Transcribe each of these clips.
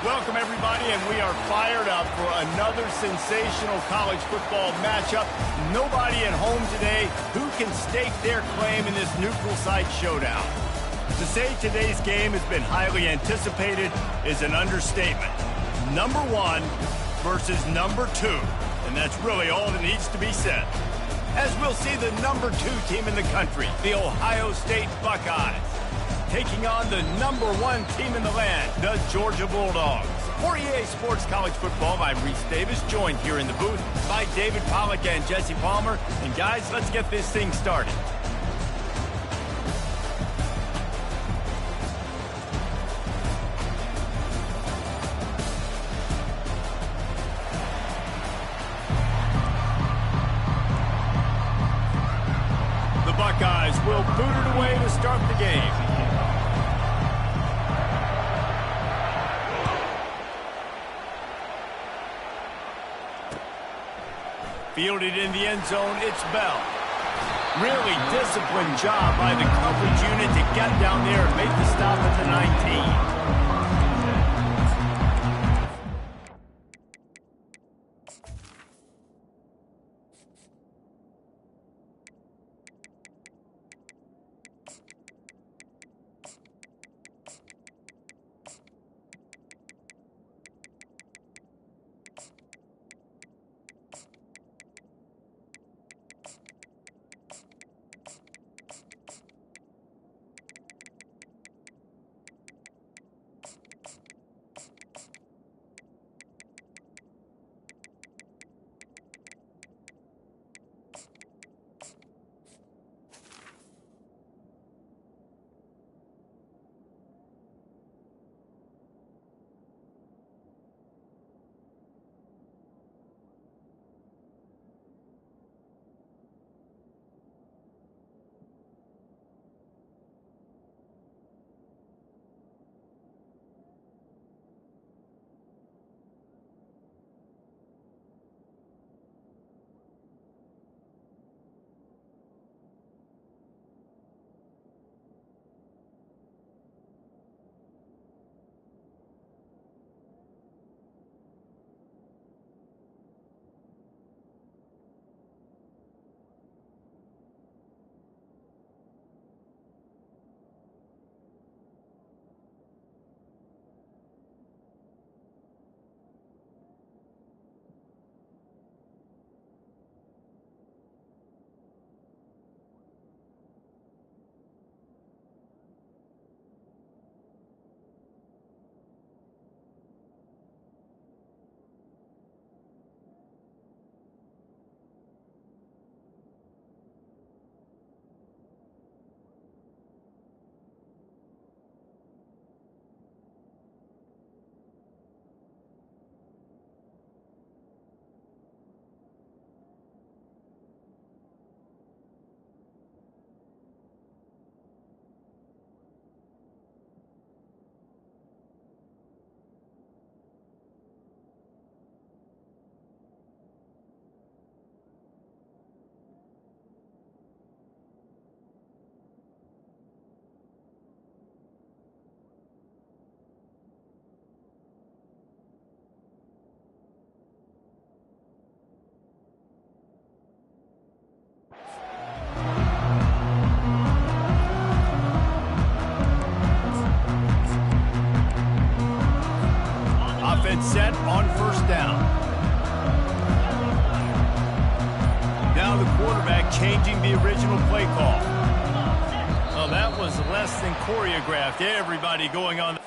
Welcome, everybody, and we are fired up for another sensational college football matchup. Nobody at home today who can stake their claim in this neutral site showdown. To say today's game has been highly anticipated is an understatement. Number one versus number two, and that's really all that needs to be said. as we'll see the #2 team in the country, the Ohio State Buckeyes, taking on the #1 team in the land, the Georgia Bulldogs. For EA Sports College Football, I'm Reese Davis, joined here in the booth by David Pollack and Jesse Palmer. And guys, let's get this thing started. The Buckeyes will boot it away to start the game. Fielded in the end zone, it's Bell. Really disciplined job by the coverage unit to get down there and make the stop at the 19. Set on first down. Now the quarterback changing the original play call. Well, that was less than choreographed. Everybody going on.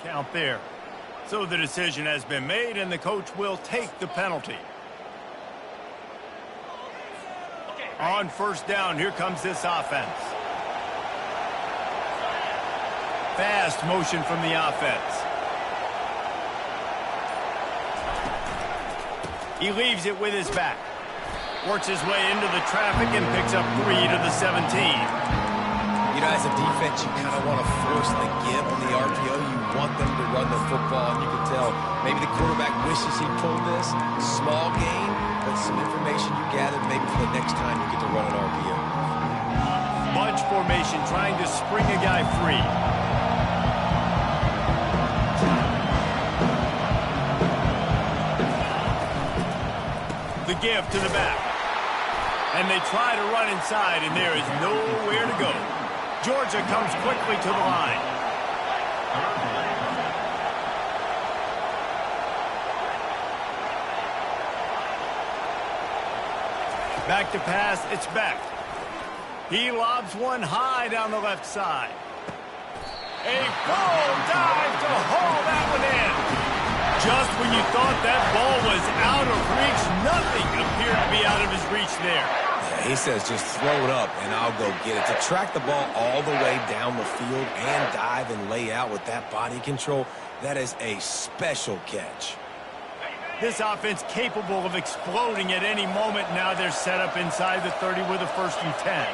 Count there. So the decision has been made, and the coach will take the penalty. On first down, here comes this offense. Fast motion from the offense. He leaves it with his back. Works his way into the traffic and picks up 3 to the 17. You know, as a defense, you kind of want to force the give on the RPO. You want them to run the football, and you can tell maybe the quarterback wishes he pulled this. Small gain, but some information you gathered maybe for the next time you get to run an RPO. Bunch formation, trying to spring a guy free. The give to the back. And they try to run inside, and there is nowhere to go. Georgia comes quickly to the line. Back to pass, it's Beck. He lobs one high down the left side. A full dive to haul that one in. Just when you thought that ball was out of reach, nothing appeared to be out of his reach there. Yeah, he says just throw it up and I'll go get it. To track the ball all the way down the field and dive and lay out with that body control, that is a special catch. This offense capable of exploding at any moment. Now they're set up inside the 30 with a 1st and 10.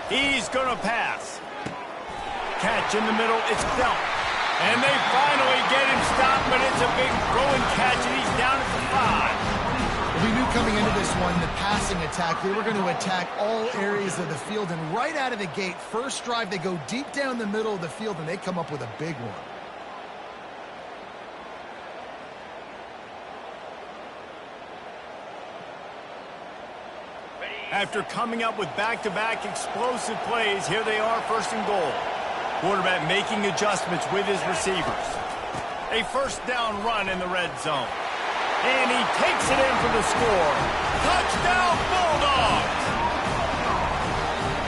He's going to pass. Catch in the middle. It's Belt. And they finally get him stopped, but it's a big throw and catch, and he's down at the 5. We knew coming into this one, the passing attack, they were going to attack all areas of the field. And right out of the gate, first drive, they go deep down the middle of the field, and they come up with a big one. After coming up with back-to-back explosive plays, here they are, 1st and goal. Quarterback making adjustments with his receivers. A 1st down run in the red zone. And he takes it in for the score. Touchdown, Bulldogs!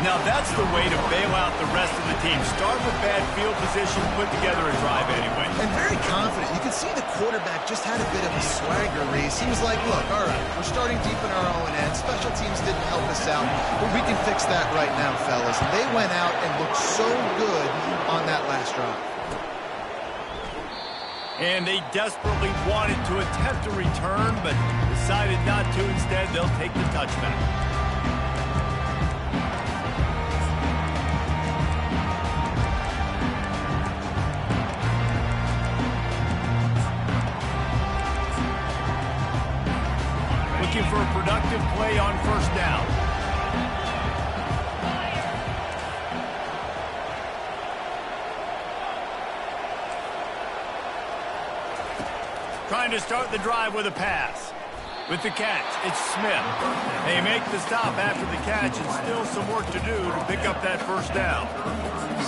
Now that's the way to bail out the rest of the team. Start with bad field position, put together a drive anyway. And very confident. You can see the quarterback just had a bit of a swagger, Reese. He was like, look, all right, we're starting deep in our own end. Special teams didn't help us out, but we can fix that right now, fellas. And they went out and looked so good on that last drive. And they desperately wanted to attempt a return, but decided not to. Instead, they'll take the touchback. Looking for a productive play on 1st down. Trying to start the drive with a pass. With the catch, it's Smith. They make the stop after the catch, and still some work to do to pick up that 1st down.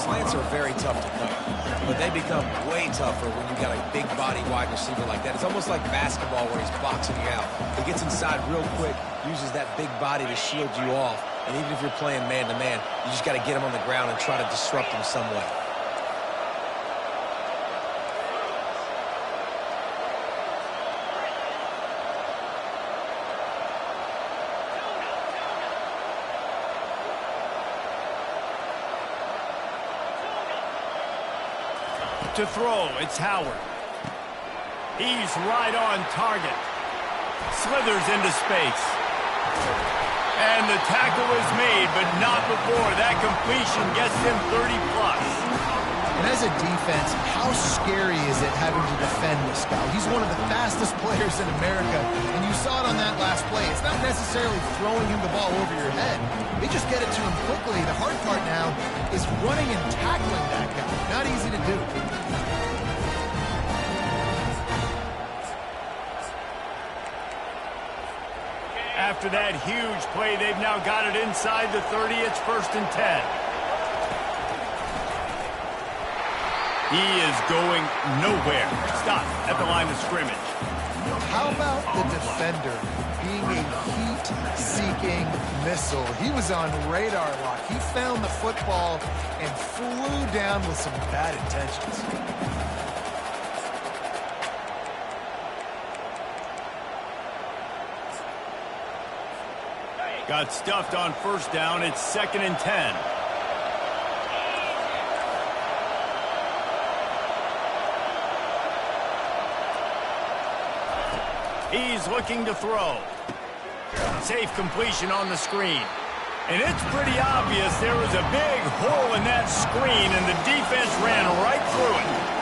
Slants are very tough to cover, but they become way tougher when you got a big body wide receiver like that. It's almost like basketball where he's boxing you out. He gets inside real quick, uses that big body to shield you off, and even if you're playing man-to-man, you just got to get him on the ground and try to disrupt him some way. To throw, it's Howard. He's right on target. Slithers into space. And the tackle is made, but not before. That completion gets him 30-plus. And as a defense, how scary is it having to defend this guy? He's one of the fastest players in America, and you saw it on that last play. It's not necessarily throwing him the ball over your head. They just get it to him quickly. The hard part now is running and tackling that guy. Not easy to do. After that huge play, they've now got it inside the 30. It's 1st and 10. He is going nowhere. Stop at the line of scrimmage. How about the defender being a heat-seeking missile? He was on radar lock. He found the football and flew down with some bad intentions. Got stuffed on first down. It's 2nd and 10. He's looking to throw. Safe completion on the screen. And it's pretty obvious there was a big hole in that screen, and the defense ran right through it.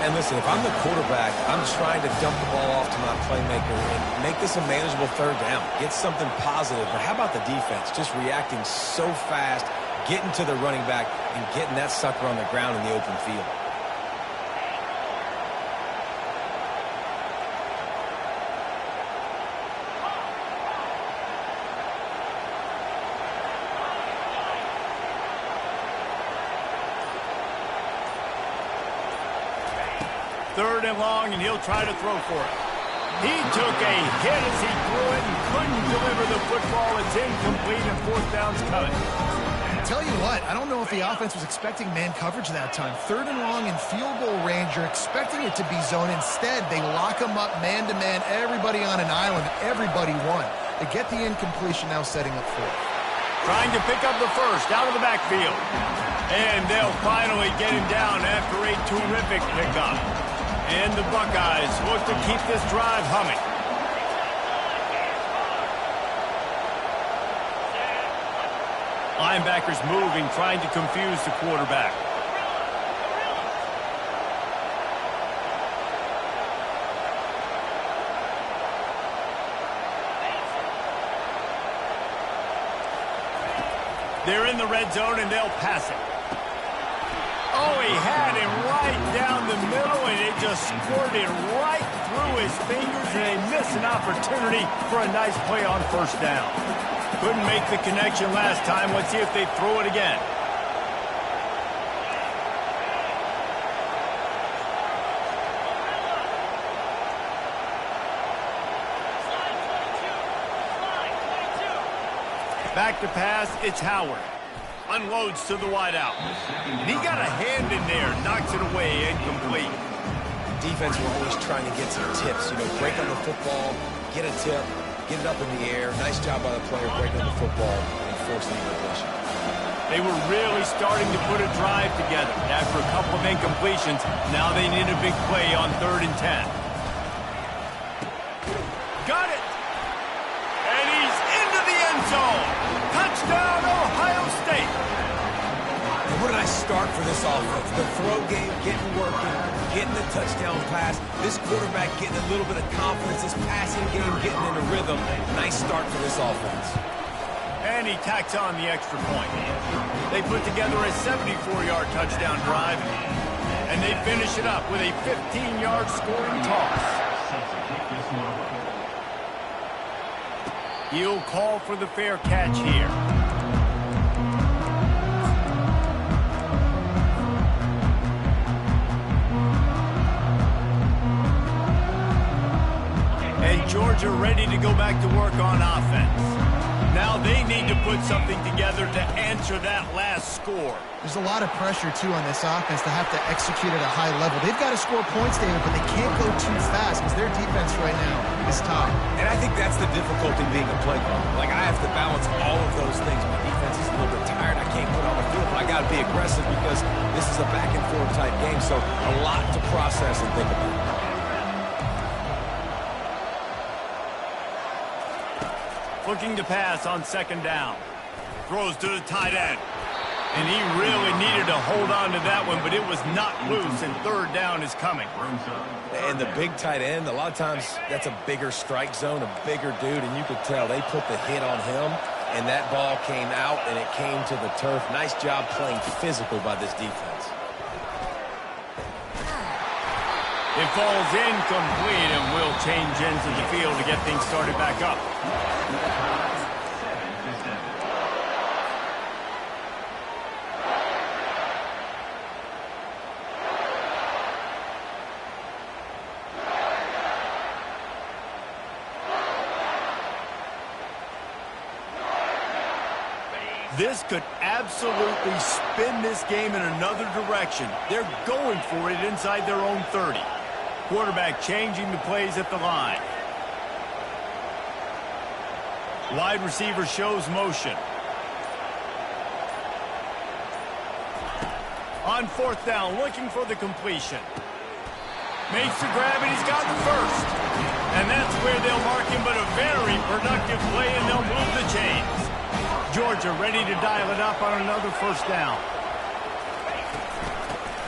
And listen, if I'm the quarterback, I'm trying to dump the ball off to my playmaker and make this a manageable third down. Get something positive. But how about the defense? Just reacting so fast, getting to the running back, and getting that sucker on the ground in the open field. Third and long, and he'll try to throw for it. He took a hit as he threw it and couldn't deliver the football. It's incomplete, and 4th down's coming. Tell you what, I don't know if the offense was expecting man coverage that time. 3rd and long in field goal range, you're expecting it to be zone. Instead, they lock them up man-to-man, everybody on an island, everybody won. They get the incompletion, now setting up 4th. Trying to pick up the first out of the backfield. And they'll finally get him down after a terrific pickup. And the Buckeyes look to keep this drive humming. Linebackers moving, trying to confuse the quarterback. They're in the red zone, and they'll pass it. Oh, he had him right down the middle, and it just squirted right through his fingers, and they miss an opportunity for a nice play on first down. Couldn't make the connection last time. Let's see if they throw it again. Back to pass, it's Howard. Unloads to the wideout. And he got a hand in there, knocks it away, incomplete. Defense were always trying to get some tips. You know, break on the football, get a tip, get it up in the air. Nice job by the player breaking on the football and forcing the incompletion. They were really starting to put a drive together. After a couple of incompletions, now they need a big play on 3rd and 10. Got it! And he's into the end zone! Touchdown, Ohio State! And where did I start for this offense? The throw game getting working, getting the touchdown pass. This quarterback getting a little bit of confidence. This passing game getting in a rhythm. Nice start for this offense. And he tacks on the extra point. They put together a 74-yard touchdown drive, and they finish it up with a 15-yard scoring toss. He'll call for the fair catch here. And Georgia ready to go back to work on offense. Now they need to put something together to answer that last score. There's a lot of pressure, too, on this offense to have to execute at a high level. They've got to score points, David, but they can't go too fast because their defense right now is top. And I think that's the difficulty being a play caller. Like, I have to balance all of those things. My defense is a little bit tired. I can't put on the field, but I got to be aggressive because this is a back-and-forth type game, so a lot to process and think about. Looking to pass on 2nd down. Throws to the tight end. And he really needed to hold on to that one, but it was not loose, and 3rd down is coming. And the big tight end, a lot of times that's a bigger strike zone, a bigger dude, and you could tell they put the hit on him, and that ball came out, and it came to the turf. Nice job playing physical by this defense. It falls incomplete, and will change ends of the field to get things started back up. This could absolutely spin this game in another direction. They're going for it inside their own 30. Quarterback changing the plays at the line. Wide receiver shows motion. On fourth down, looking for the completion. Makes the grab, and he's got the first. And that's where they'll mark him, but a very productive play, and they'll move the chains. Georgia ready to dial it up on another first down.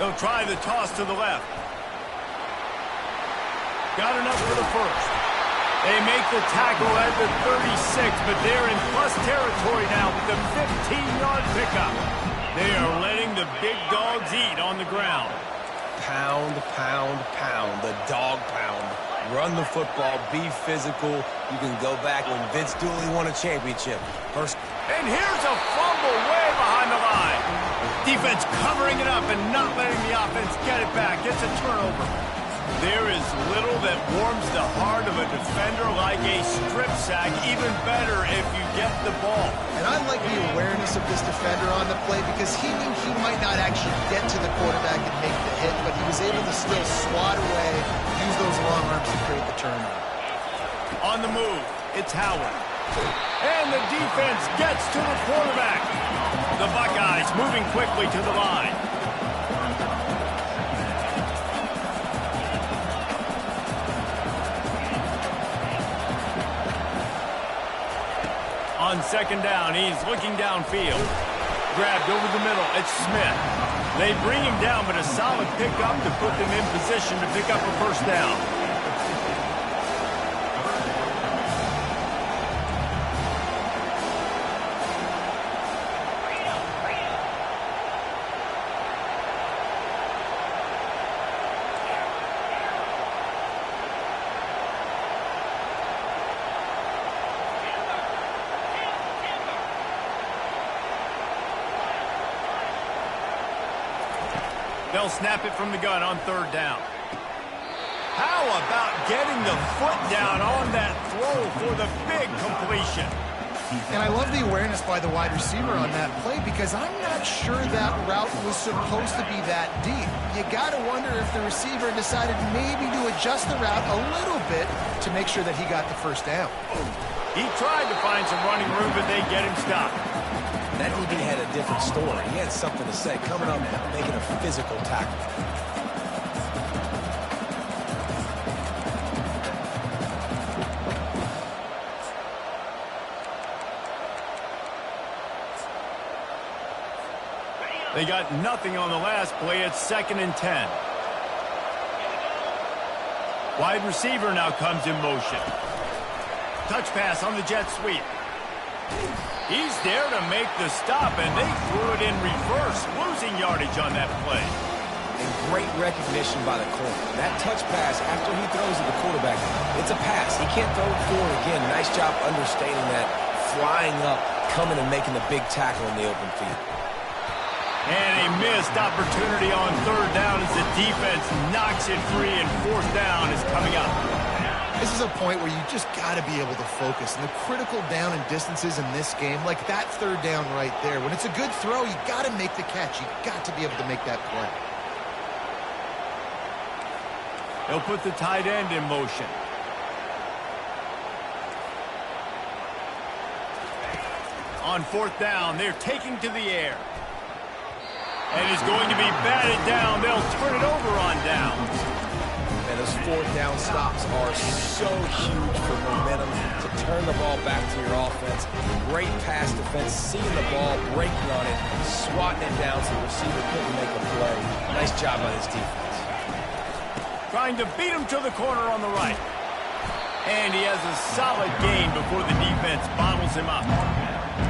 They'll try the toss to the left. Got enough for the first. They make the tackle at the 36, but they're in plus territory now with the 15-yard pickup. They are letting the big dogs eat on the ground. Pound, pound, pound. The dog pound. Run the football. Be physical. You can go back when Vince Dooley won a championship. And here's a fumble way behind the line. Defense covering it up and not letting the offense get it back. It's a turnover. There is little that warms the heart of a defender like a strip sack. Even better if you get the ball. And I like the awareness of this defender on the play because he knew he might not actually get to the quarterback and make the hit, but he was able to still swat away, use those long arms to create the turnover. On the move, it's Howard. And the defense gets to the quarterback. The Buckeyes moving quickly to the line. On second down, he's looking downfield. Grabbed over the middle, it's Smith. They bring him down, but a solid pickup to put them in position to pick up a first down. They'll snap it from the gun on third down. How about getting the foot down on that throw for the big completion? And I love the awareness by the wide receiver on that play because I'm not sure that route was supposed to be that deep. You got to wonder if the receiver decided maybe to adjust the route a little bit to make sure that he got the first down. He tried to find some running room, but they get him stopped. That DB had a different story. He had something to say, coming up and making a physical tackle. They got nothing on the last play. It's 2nd and 10. Wide receiver now comes in motion. Touch pass on the jet sweep. He's there to make the stop, and they threw it in reverse, losing yardage on that play. And great recognition by the corner. That touch pass after he throws at the quarterback, it's a pass. He can't throw it forward again. Nice job understanding that, flying up, coming and making the big tackle in the open field. And a missed opportunity on third down as the defense knocks it free, and fourth down is coming up. This is a point where you just got to be able to focus. And the critical down and distances in this game, like that third down right there, when it's a good throw, you got to make the catch. You got to be able to make that play. They'll put the tight end in motion. On fourth down, they're taking to the air. And he's going to be batted down. They'll turn it over on downs. And those fourth down stops are so huge for momentum to turn the ball back to your offense. Great pass defense, seeing the ball, breaking on it, swatting it down so the receiver couldn't make a play. Nice job by this defense. Trying to beat him to the corner on the right. And he has a solid gain before the defense bottles him up.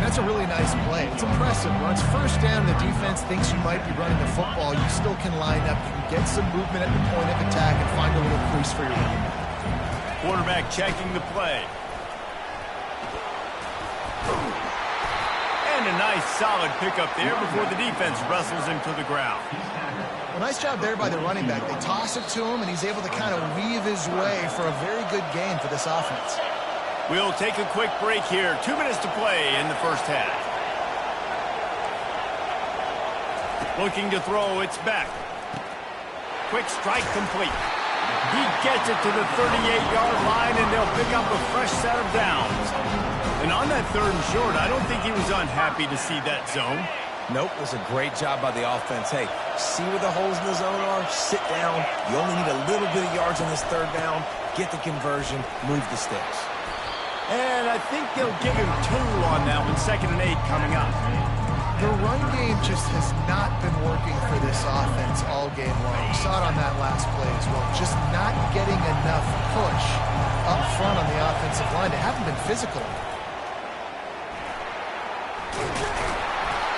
That's a really nice play. It's impressive. When it's first down, the defense thinks you might be running the football. You still can line up. You can get some movement at the point of attack and find a little crease for your running back. Quarterback checking the play. And a nice solid pickup there before the defense wrestles him to the ground. Well, nice job there by the running back. They toss it to him, and he's able to kind of weave his way for a very good game for this offense. We'll take a quick break here. 2 minutes to play in the first half. Looking to throw, it's Beck. Quick strike complete. He gets it to the 38-yard line, and they'll pick up a fresh set of downs. And on that 3rd and short, I don't think he was unhappy to see that zone. Nope, it was a great job by the offense. Hey, see where the holes in the zone are? Sit down. You only need a little bit of yards on this 3rd down. Get the conversion. Move the sticks. And I think they'll give him 2 on that one. 2nd and 8 coming up. The run game just has not been working for this offense all game long. We saw it on that last play as well. Just not getting enough push up front on the offensive line. They haven't been physical.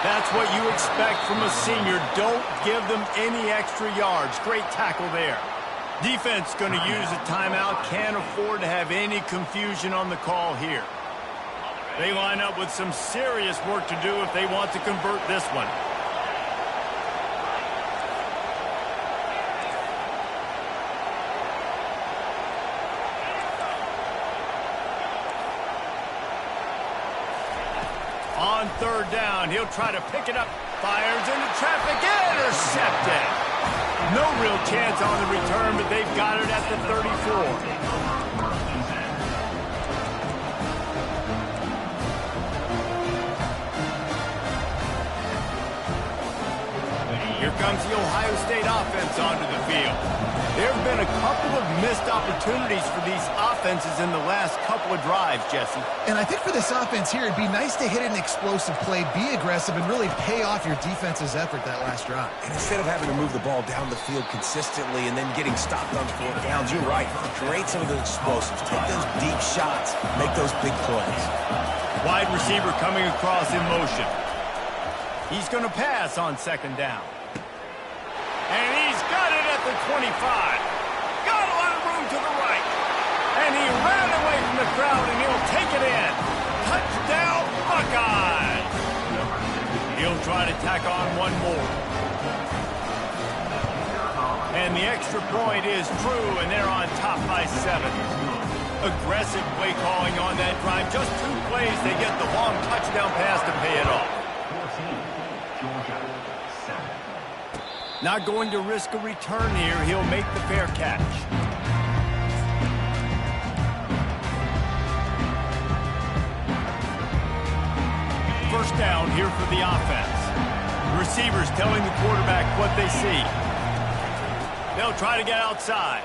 That's what you expect from a senior. Don't give them any extra yards. Great tackle there. Defense going to use a timeout. Can't afford to have any confusion on the call here. They line up with some serious work to do if they want to convert this one. On 3rd down, he'll try to pick it up. Fires into traffic. Intercepted. No real chance on the return, but they've got it at the 34. Here comes the Ohio State offense onto the field. There have been a couple of missed opportunities for these offenses in the last couple of drives, Jesse. And I think for this offense here, it'd be nice to hit an explosive play, be aggressive, and really pay off your defense's effort that last drive. And instead of having to move the ball down the field consistently and then getting stopped on 4th downs, you're right. Create some of those explosives. Take those deep shots. Make those big plays. Wide receiver coming across in motion. He's going to pass on 2nd down. And he's got it at the 25. Got a lot of room to the right. And he ran away from the crowd, and he'll take it in. Touchdown, Buckeyes. He'll try to tack on one more. And the extra point is true, and they're on top by 7. Aggressive play calling on that drive. Just 2 plays, they get the long touchdown pass to pay it off. Not going to risk a return here. He'll make the fair catch. First down here for the offense. Receivers telling the quarterback what they see. They'll try to get outside.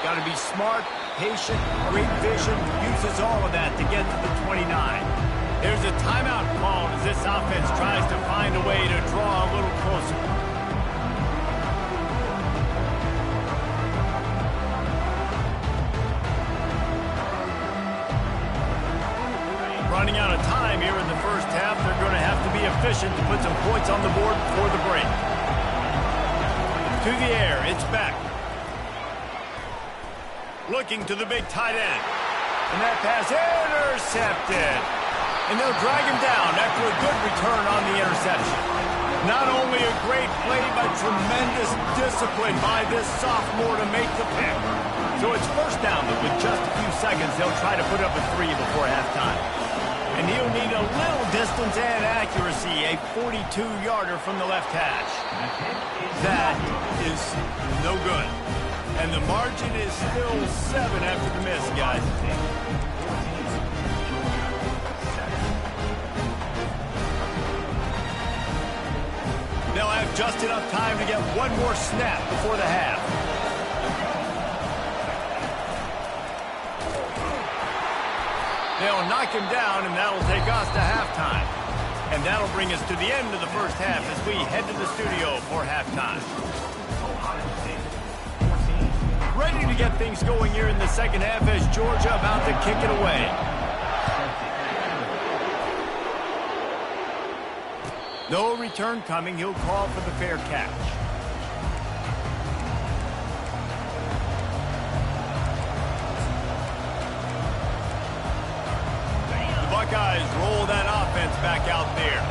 Got to be smart, patient, great vision. Uses all of that to get to the 29. There's a timeout called as this offense tries to find a way to draw a little closer. Running out of time here in the first half. They're going to have to be efficient to put some points on the board before the break. To the air, it's back. Looking to the big tight end. And that pass intercepted. And they'll drag him down after a good return on the interception. Not only a great play, but tremendous discipline by this sophomore to make the pick. So it's first down, but with just a few seconds, they'll try to put up a 3 before halftime. And he'll need a little distance and accuracy, a 42-yarder from the left hash. That is no good. And the margin is still 7 after the miss, guys. They'll have just enough time to get one more snap before the half. They'll knock him down, and that'll take us to halftime. And that'll bring us to the end of the first half as we head to the studio for halftime. Ready to get things going here in the second half as Georgia about to kick it away. No return coming. He'll call for the fair catch. The Buckeyes roll that offense back out there.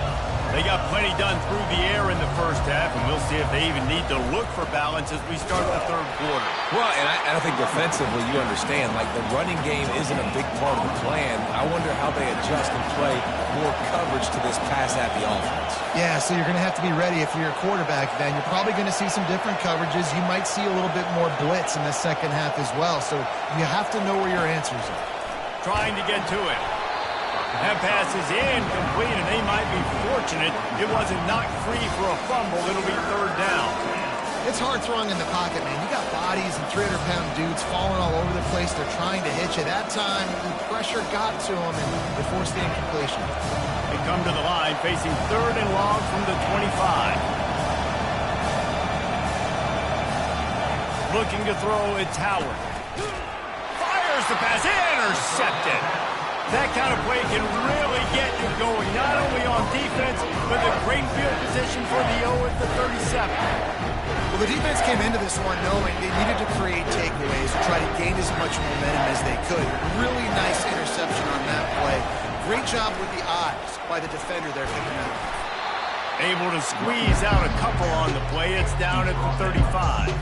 They got plenty done through the air in the first half, and we'll see if they even need to look for balance as we start the third quarter. Well, and I think defensively, you understand, like the running game isn't a big part of the plan. I wonder how they adjust and play more coverage to this pass-happy offense. Yeah, so you're going to have to be ready if you're a quarterback then. You're probably going to see some different coverages. You might see a little bit more blitz in the second half as well, so you have to know where your answers are. trying to get to it. That pass is incomplete, and they might be fortunate it wasn't knocked free for a fumble. It'll be third down. It's hard throwing in the pocket, man. You got bodies and 300-pound dudes falling all over the place. They're trying to hit you. That time, the pressure got to them, and they forced the incompletion. They come to the line facing third and long from the 25. Looking to throw, it's Howard. Fires the pass, intercepted. That kind of play can really get you going, not only on defense, but the great field position for the O at the 37. Well, the defense came into this one knowing they needed to create takeaways to try to gain as much momentum as they could. Really nice interception on that play. Great job with the eyes by the defender there picking that up. Able to squeeze out a couple on the play. It's down at the 35.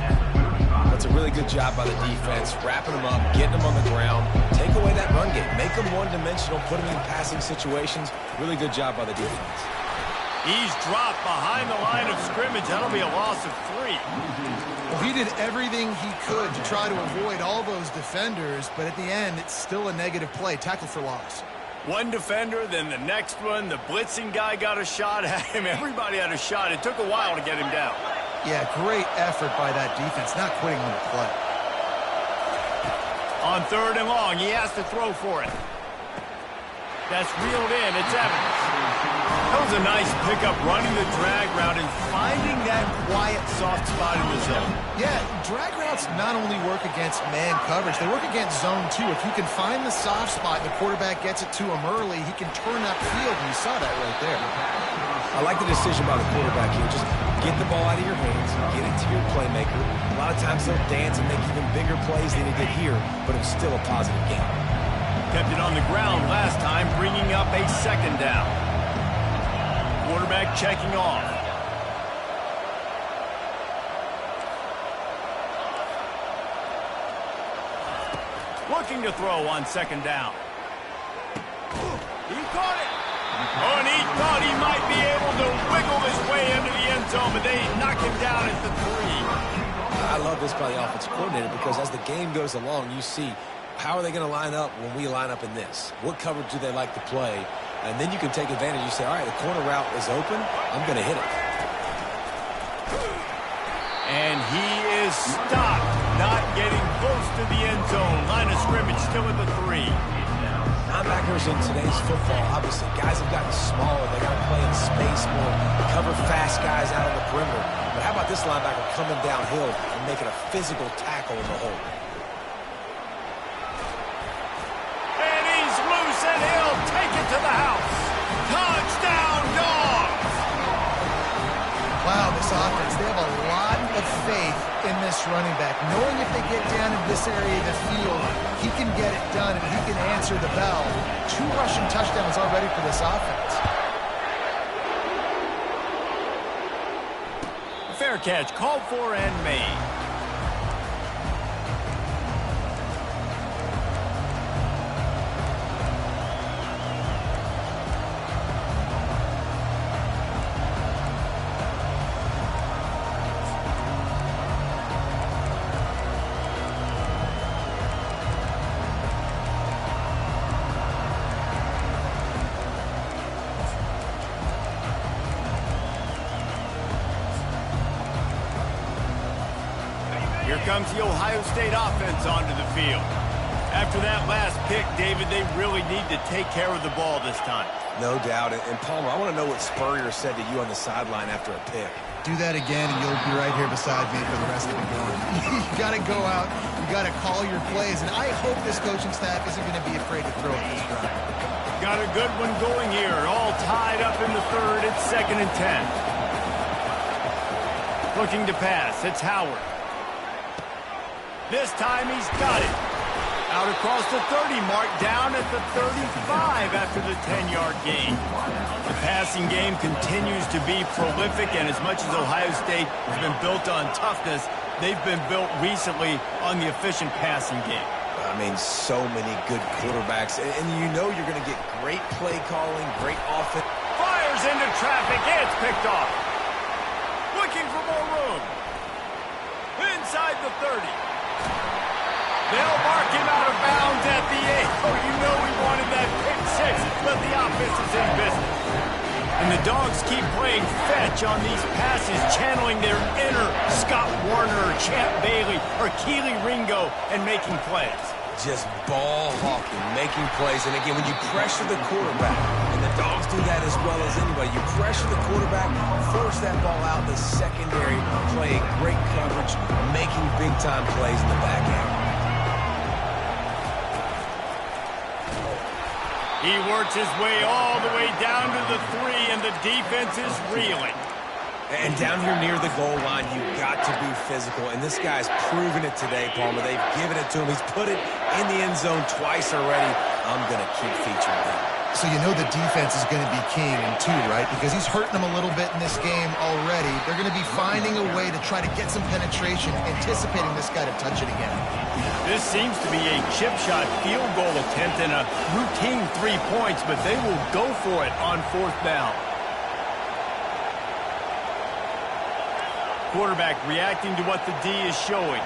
That's a really good job by the defense, wrapping them up, getting them on the ground, take away that run game, make them one-dimensional, put them in passing situations. Really good job by the defense. He's dropped behind the line of scrimmage. That'll be a loss of 3. Well, he did everything he could to try to avoid all those defenders, but at the end, it's still a negative play. Tackle for loss. One defender, then the next one. The blitzing guy got a shot at him. Everybody had a shot. It took a while to get him down. Yeah, great effort by that defense, not quitting on the play. On third and long, he has to throw for it. That's reeled in. It's Evans. That was a nice pickup, running the drag route and finding that quiet, soft spot in the zone. Yeah, drag routes not only work against man coverage, they work against zone too. If you can find the soft spot and the quarterback gets it to him early, he can turn upfield, and you saw that right there. I like the decision by the quarterback here. Just get the ball out of your hands, get it to your playmaker. A lot of times they'll dance and make even bigger plays than he did here, but it was still a positive game. Kept it on the ground last time, bringing up a second down. Quarterback checking off. Looking to throw on second down. He caught it. Oh, and he thought he might be able to wiggle his way into the end zone, but they knock him down at the 3. I love this by the offensive coordinator because as the game goes along, you see how are they going to line up when we line up in this? What coverage do they like to play? And then you can take advantage. You say, all right, the corner route is open. I'm going to hit it. And he is stopped, not getting close to the end zone. Line of scrimmage still at the 3. Linebackers in today's football, obviously, guys have gotten smaller. They got to play in space more, cover fast guys out on the perimeter. But how about this linebacker coming downhill and making a physical tackle in the hole? And he's loose, and he'll take it to the house. Touchdown, Dogs! Wow, this offense, they have a lot of faith in this running back, knowing if they get down in this area of the field, he can get it done and he can answer the bell. 2 rushing touchdowns already for this offense. Fair catch, called for and made. Here comes the Ohio State offense onto the field. After that last pick, David, they really need to take care of the ball this time. No doubt. And Palmer, I want to know what Spurrier said to you on the sideline after a pick. Do that again, and you'll be right here beside me for the rest of the game. You got to go out. You got to call your plays, and I hope this coaching staff isn't going to be afraid to throw at this drive. Got a good one going here. All tied up in the third. It's 2nd and 10. Looking to pass. It's Howard. This time he's got it. Out across the 30 mark, down at the 35 after the 10-yard gain. The passing game continues to be prolific, and as much as Ohio State has been built on toughness, they've been built recently on the efficient passing game. I mean, so many good quarterbacks, and you know you're going to get great play calling, great offense. Fires into traffic, it's picked off. Looking for more room. Inside the 30. They'll mark him out of bounds at the 8. Oh, you know he wanted that pick 6, but the offense is in business. And the Dogs keep playing fetch on these passes, channeling their inner Scott Warner or Champ Bailey or Keely Ringo and making plays. Just ball hawking, making plays. And again, when you pressure the quarterback, and the Dogs do that as well as anybody, you pressure the quarterback, force that ball out, the secondary playing great coverage, making big-time plays in the back end. He works his way all the way down to the 3, and the defense is reeling. And down here near the goal line, you've got to be physical. And this guy's proven it today, Palmer. They've given it to him. He's put it in the end zone twice already. I'm going to keep featuring him. So you know the defense is going to be king in 2, right? Because he's hurting them a little bit in this game already. They're going to be finding a way to try to get some penetration, anticipating this guy to touch it again. This seems to be a chip shot field goal attempt and a routine 3 points, but they will go for it on 4th down. Quarterback reacting to what the D is showing.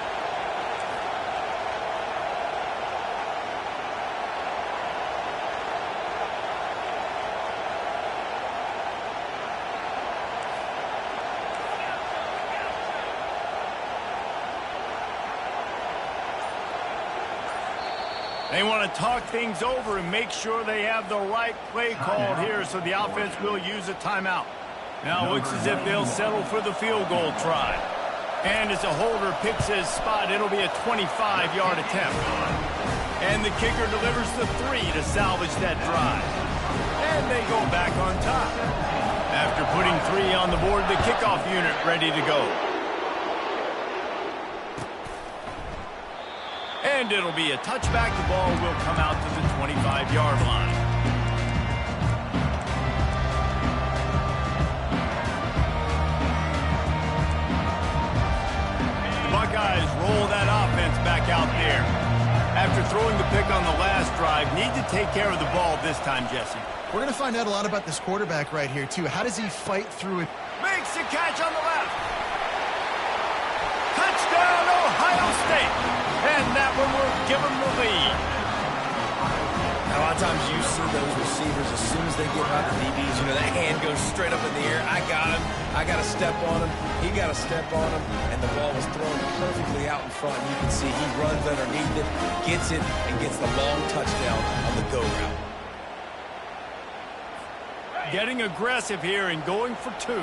They want to talk things over and make sure they have the right play called here, so the offense will use a timeout. Now it looks as if they'll settle for the field goal try. And as a holder picks his spot, it'll be a 25-yard attempt. And the kicker delivers the 3 to salvage that drive. And they go back on top. After putting 3 on the board, the kickoff unit ready to go. And it'll be a touchback. The ball will come out to the 25-yard line. The Buckeyes roll that offense back out there. After throwing the pick on the last drive, need to take care of the ball this time, Jesse. We're going to find out a lot about this quarterback right here, too. How does he fight through it? Makes the catch on the left. Touchdown, Ohio State. And that one will give them the lead. Now, a lot of times you see those receivers, as soon as they get by the DBs, you know, that hand goes straight up in the air. I got him. I got to step on him. He got to step on him. And the ball was thrown perfectly out in front. And you can see he runs underneath it, gets it, and gets the long touchdown on the go route. Getting aggressive here and going for 2.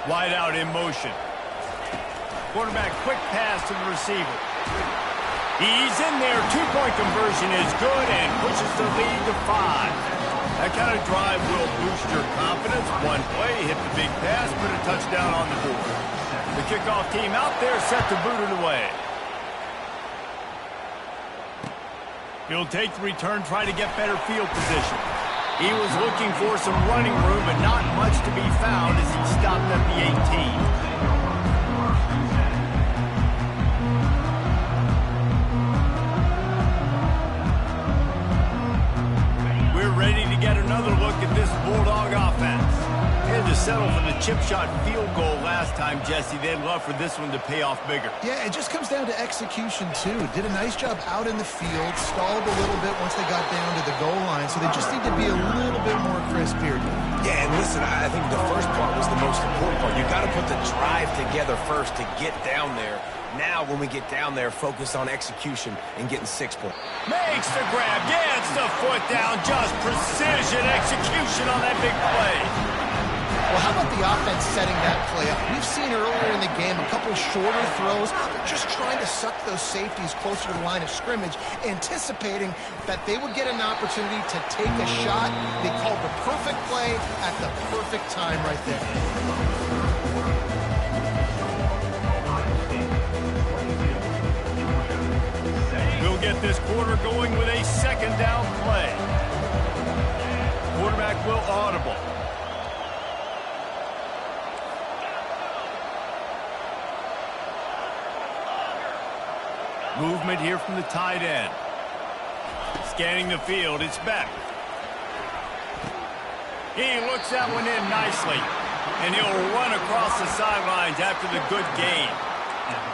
Wide out in motion. Quarterback quick pass to the receiver. He's in there. 2-point conversion is good and pushes the lead to 5. That kind of drive will boost your confidence. One play, hit the big pass, put a touchdown on the board. The kickoff team out there set to boot it away. He'll take the return, try to get better field position. He was looking for some running room, but not much to be found as he stopped at the 18. We're ready to get another look at this Bulldog offense. Had to settle for the chip shot field goal last time, Jesse. They'd love for this one to pay off bigger. Yeah, it just comes down to execution, too. Did a nice job out in the field, stalled a little bit once they got down to the goal line, so they just need to be a little bit more crisp here. Yeah, and listen, I think the first part was the most important part. You got to put the drive together first to get down there. Now, when we get down there, focus on execution and getting 6 points. Makes the grab, gets the foot down, just precision execution on that big play. Well, how about the offense setting that play up? We've seen earlier in the game a couple shorter throws. They're just trying to suck those safeties closer to the line of scrimmage, anticipating that they would get an opportunity to take a shot. They called the perfect play at the perfect time right there. We'll get this quarter going with a 2nd down play. Quarterback will audible. Movement here from the tight end. Scanning the field, it's back. He looks that one in nicely. And he'll run across the sidelines after the good gain.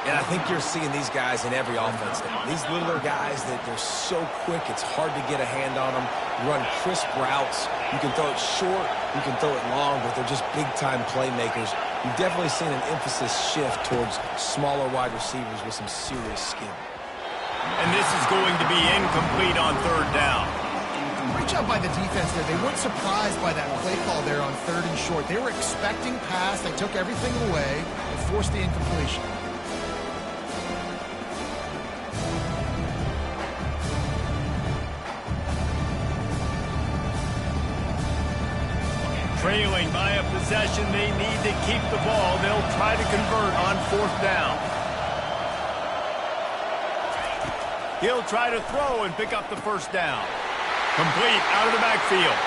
And I think you're seeing these guys in every offense now. These littler guys, they're so quick, it's hard to get a hand on them. Run crisp routes. You can throw it short, you can throw it long, but they're just big-time playmakers. You've definitely seen an emphasis shift towards smaller wide receivers with some serious skill. And this is going to be incomplete on third down. Great job by the defense there. They weren't surprised by that play call there on 3rd and short. They were expecting pass. They took everything away and forced the incompletion. Trailing by a possession, they need to keep the ball. They'll try to convert on 4th down. He'll try to throw and pick up the 1st down. Complete out of the backfield.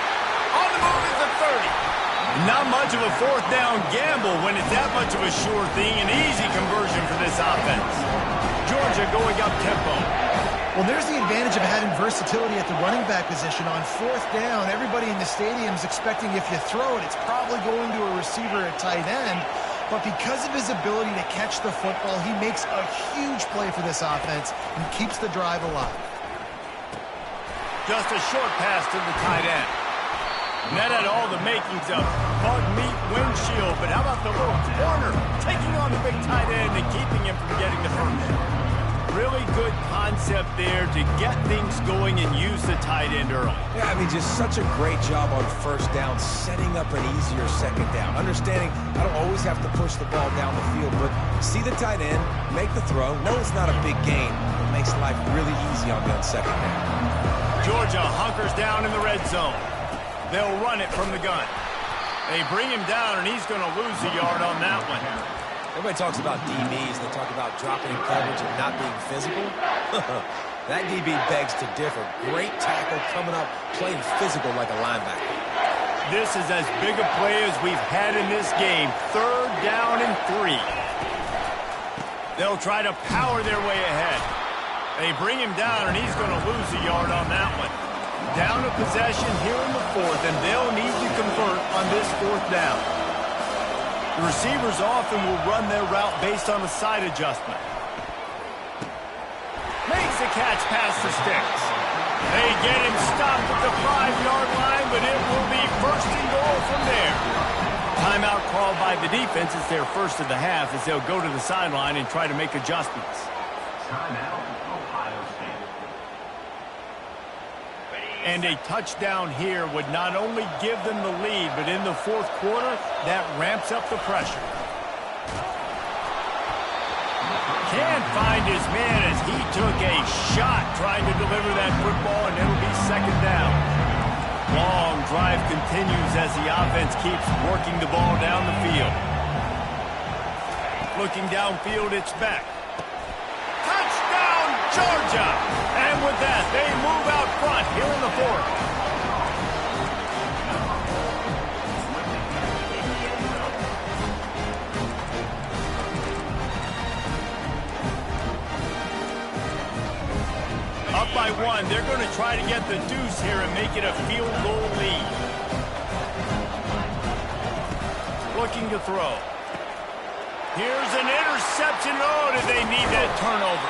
On the move is the 30. Not much of a 4th down gamble when it's that much of a sure thing. An easy conversion for this offense. Georgia going up tempo. Well, there's the advantage of having versatility at the running back position. On 4th down, everybody in the stadium is expecting if you throw it, it's probably going to a receiver at tight end. But because of his ability to catch the football, he makes a huge play for this offense and keeps the drive alive. Just a short pass to the tight end. And that had all the makings of bug meat windshield. But how about the little corner taking on the big tight end and keeping him from getting the first? Really good concept there to get things going and use the tight end early. Yeah, I mean, just such a great job on 1st down, setting up an easier 2nd down. Understanding I don't always have to push the ball down the field, but see the tight end, make the throw. No, it's not a big gain. It makes life really easy on me on 2nd down. Georgia hunkers down in the red zone. They'll run it from the gun. They bring him down, and he's going to lose a yard on that one. Everybody talks about DBs. They talk about dropping in coverage and not being physical. That DB begs to differ. Great tackle coming up, playing physical like a linebacker. This is as big a play as we've had in this game. 3rd down and 3. They'll try to power their way ahead. They bring him down, and he's going to lose a yard on that one. Down a possession here in the 4th, and they'll need to convert on this 4th down. The receivers often will run their route based on a side adjustment. Makes a catch past the sticks. They get him stopped at the 5-yard line, but it will be 1st and goal from there. Timeout called by the defense. It's their first of the half as they'll go to the sideline and try to make adjustments. Timeout, Ohio State. And a touchdown here would not only give them the lead, but in the 4th quarter, that ramps up the pressure. Can't find his man as he took a shot trying to deliver that football, and it'll be 2nd down. Long drive continues as the offense keeps working the ball down the field. Looking downfield, it's Beck. Touchdown, Georgia! And with that, they move out front here in the 4th. Up by 1, they're going to try to get the deuce here and make it a field goal lead. Looking to throw. Here's an interception. Oh, did they need that turnover?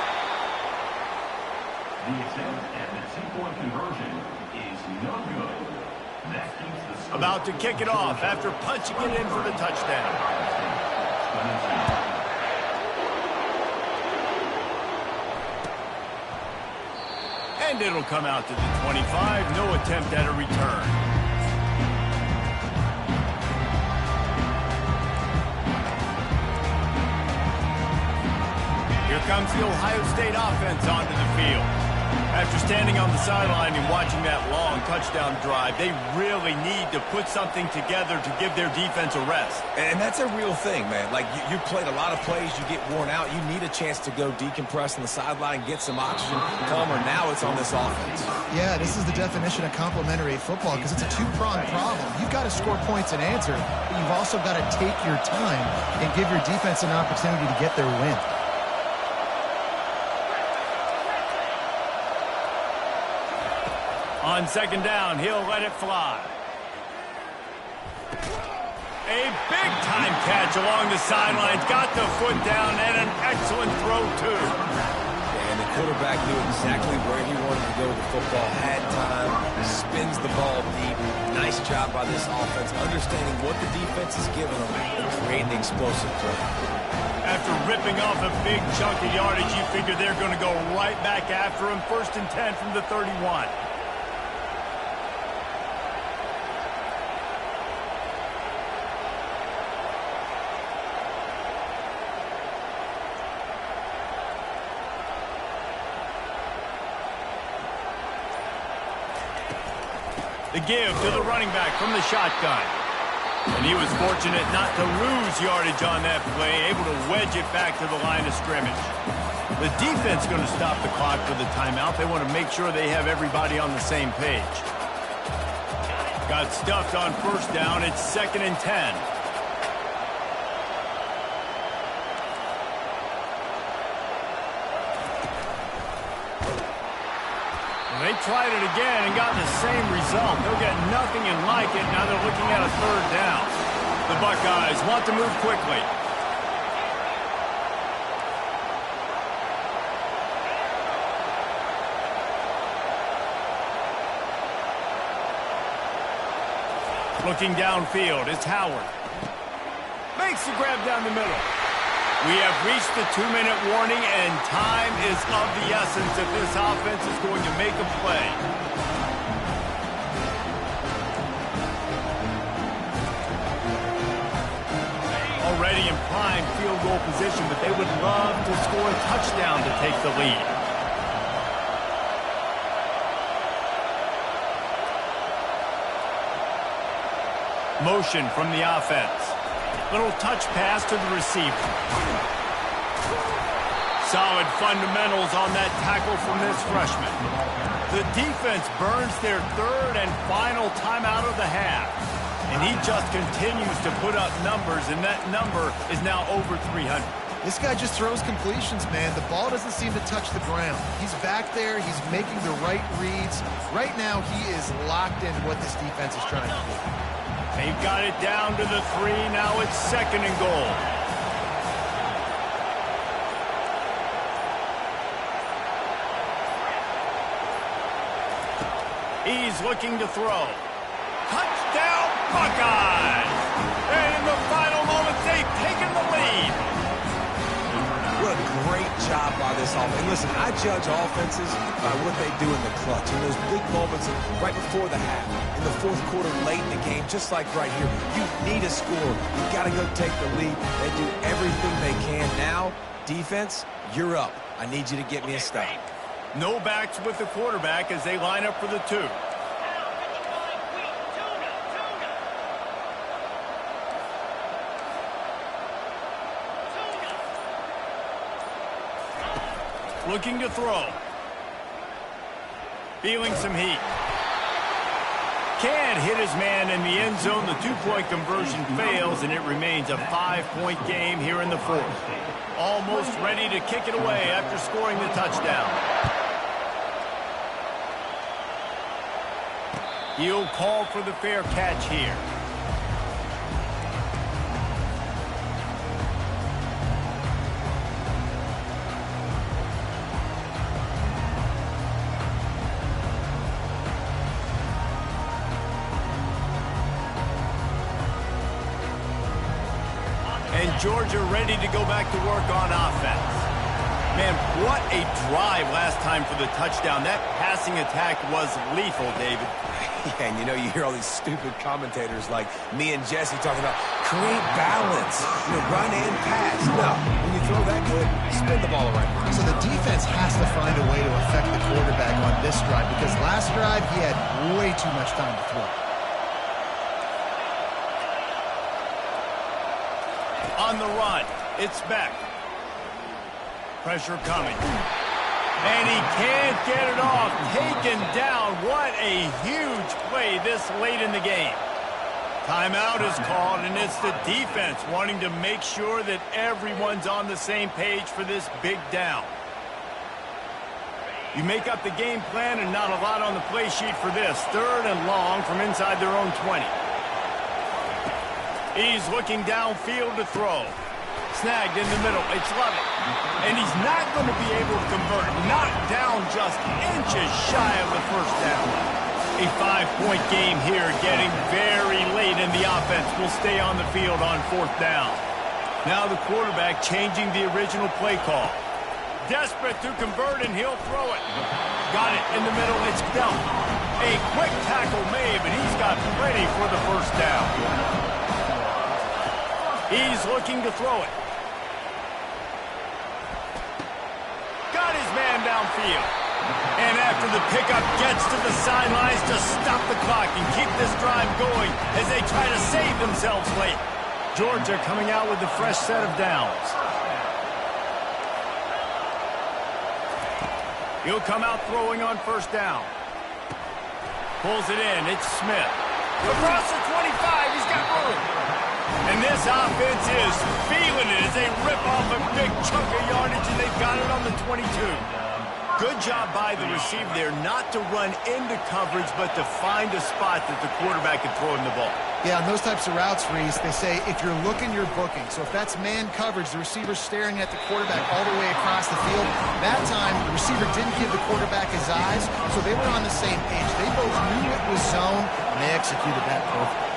The attempt at the 2-point conversion is no good. That keeps the score. About to kick it off after punching it in for the touchdown. And it'll come out to the 25. No attempt at a return. Here comes the Ohio State offense onto the field. After standing on the sideline and watching that long touchdown drive, they really need to put something together to give their defense a rest. And that's a real thing, man. Like, you played a lot of plays, you get worn out, you need a chance to go decompress on the sideline, get some oxygen, calmer. Now it's on this offense. Yeah, this is the definition of complementary football because it's a two-pronged problem. You've got to score points and answer, but you've also got to take your time and give your defense an opportunity to get their win. On 2nd down, he'll let it fly. A big-time catch along the sidelines. Got the foot down and an excellent throw, too. And the quarterback knew exactly where he wanted to go with the football. Had time, spins the ball deep. Nice job by this offense, understanding what the defense is giving them and creating the explosive play. After ripping off a big chunk of yardage, you figure they're going to go right back after him. 1st and 10 from the 31. The give to the running back from the shotgun. And he was fortunate not to lose yardage on that play, able to wedge it back to the line of scrimmage. The defense is going to stop the clock for the timeout. They want to make sure they have everybody on the same page. Got stuffed on 1st down. It's 2nd and 10. They tried it again and got the same result. They'll get nothing and like it. Now they're looking at a 3rd down. The Buckeyes want to move quickly. Looking downfield, it's Howard. Makes the grab down the middle. We have reached the 2-minute warning, and time is of the essence if this offense is going to make a play. Already in prime field goal position, but they would love to score a touchdown to take the lead. Motion from the offense. Little touch pass to the receiver. Solid fundamentals on that tackle from this freshman. The defense burns their 3rd and final timeout of the half. And he just continues to put up numbers, and that number is now over 300. This guy just throws completions, man. The ball doesn't seem to touch the ground. He's back there. He's making the right reads. Right now, he is locked in what this defense is trying to do. They've got it down to the 3. Now it's 2nd and goal. He's looking to throw. Touchdown, Buckeyes! And in the final moments, they've taken the lead. What a great job by this offense. And listen, I judge offenses by what they do in the clutch. In those big moments right before the half, in the 4th quarter, late in the game, just like right here. You need a score. You've got to go take the lead. They do everything they can. Now, defense, you're up. I need you to get me a stop. No backs with the quarterback as they line up for the 2. Looking to throw. Feeling some heat. Can't hit his man in the end zone. The 2-point conversion fails, and it remains a 5-point game here in the 4th. Almost ready to kick it away after scoring the touchdown. He'll call for the fair catch here. And Georgia ready to go back to work on offense. Man, what a drive last time for the touchdown. That passing attack was lethal, David. Yeah, and you know, you hear all these stupid commentators like me and Jesse talking about create balance, run and pass. No, when you throw that good, spin the ball around. So the defense has to find a way to affect the quarterback on this drive, because last drive he had way too much time to throw. On the run, it's Beck. Pressure coming. And he can't get it off. Taken down. What a huge play this late in the game. Timeout is called, and it's the defense wanting to make sure that everyone's on the same page for this big down. You make up the game plan and not a lot on the play sheet for this. 3rd and long from inside their own 20. He's looking downfield to throw. Snagged in the middle. It's Lovett. And he's not going to be able to convert. Knocked down just inches shy of the first down. A 5-point game here, getting very late, and the offense will stay on the field on 4th down. Now the quarterback changing the original play call. Desperate to convert, and he'll throw it. Got it in the middle. It's Dell. A quick tackle made, but he's got plenty for the first down. He's looking to throw it. Got his man downfield. And after the pickup, gets to the sidelines to stop the clock and keep this drive going as they try to save themselves late. Georgia coming out with a fresh set of downs. He'll come out throwing on 1st down. Pulls it in. It's Smith. Across the 25. He's got room. And this offense is feeling it as they rip off a big chunk of yardage, and they've got it on the 22. Good job by the receiver there not to run into coverage, but to find a spot that the quarterback can throw him the ball. Yeah, on those types of routes, Reese, they say if you're looking, you're booking. So if that's man coverage, the receiver's staring at the quarterback all the way across the field. That time, the receiver didn't give the quarterback his eyes, so they were on the same page. They both knew it was zone, and they executed that perfectly.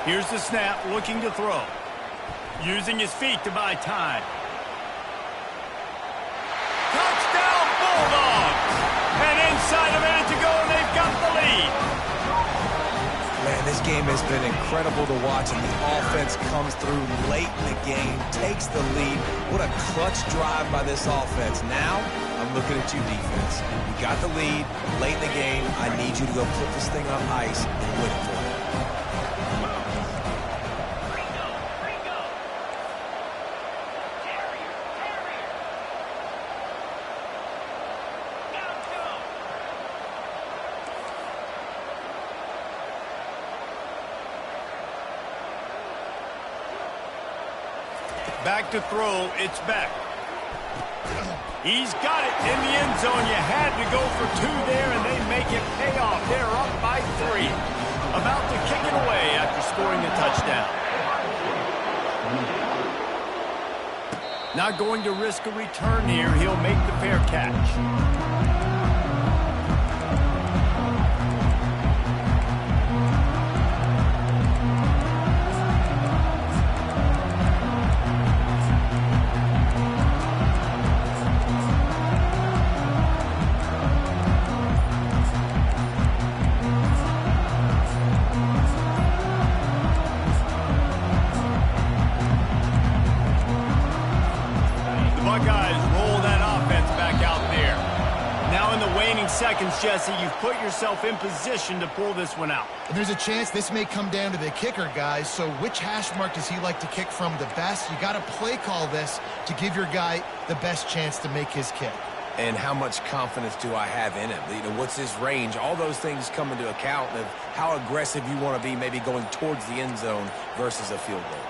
Here's the snap, looking to throw. Using his feet to buy time. Touchdown, Bulldogs! And inside a minute to go, and they've got the lead. Man, this game has been incredible to watch, and the offense comes through late in the game, takes the lead. What a clutch drive by this offense. Now, I'm looking at you, defense. You got the lead late in the game. I need you to go put this thing on ice and win it for me. Back to throw, it's Beck. He's got it in the end zone. You had to go for 2 there, and they make it pay off. They're up by 3. About to kick it away after scoring the touchdown. Not going to risk a return here. He'll make the fair catch. Seconds, Jesse, you've put yourself in position to pull this one out. And there's a chance this may come down to the kicker, guys. So which hash mark does he like to kick from the best? You got to play call this to give your guy the best chance to make his kick. And how much confidence do I have in him? You know, what's his range? All those things come into account of how aggressive you want to be, maybe going towards the end zone versus a field goal.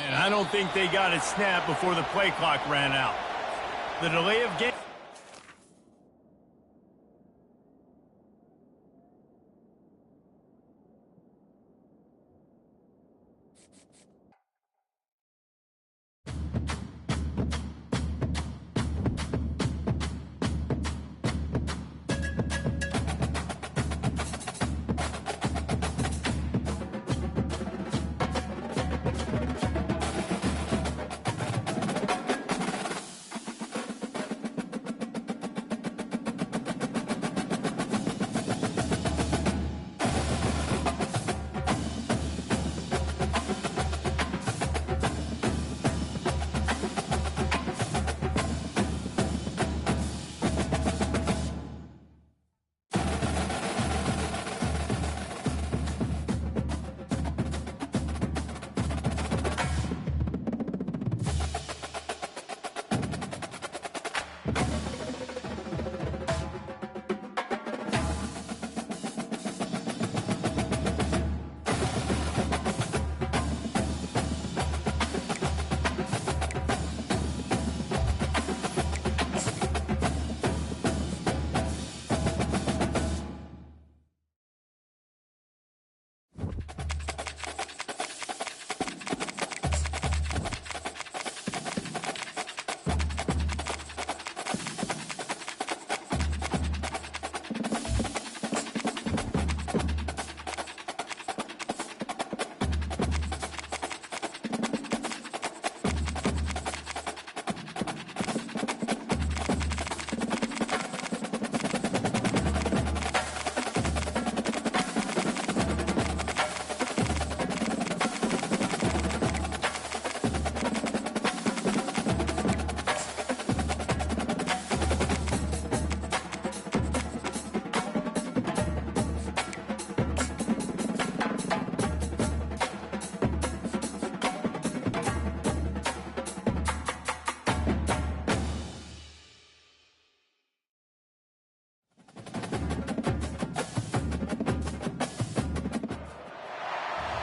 And I don't think they got it snapped before the play clock ran out. The delay of game.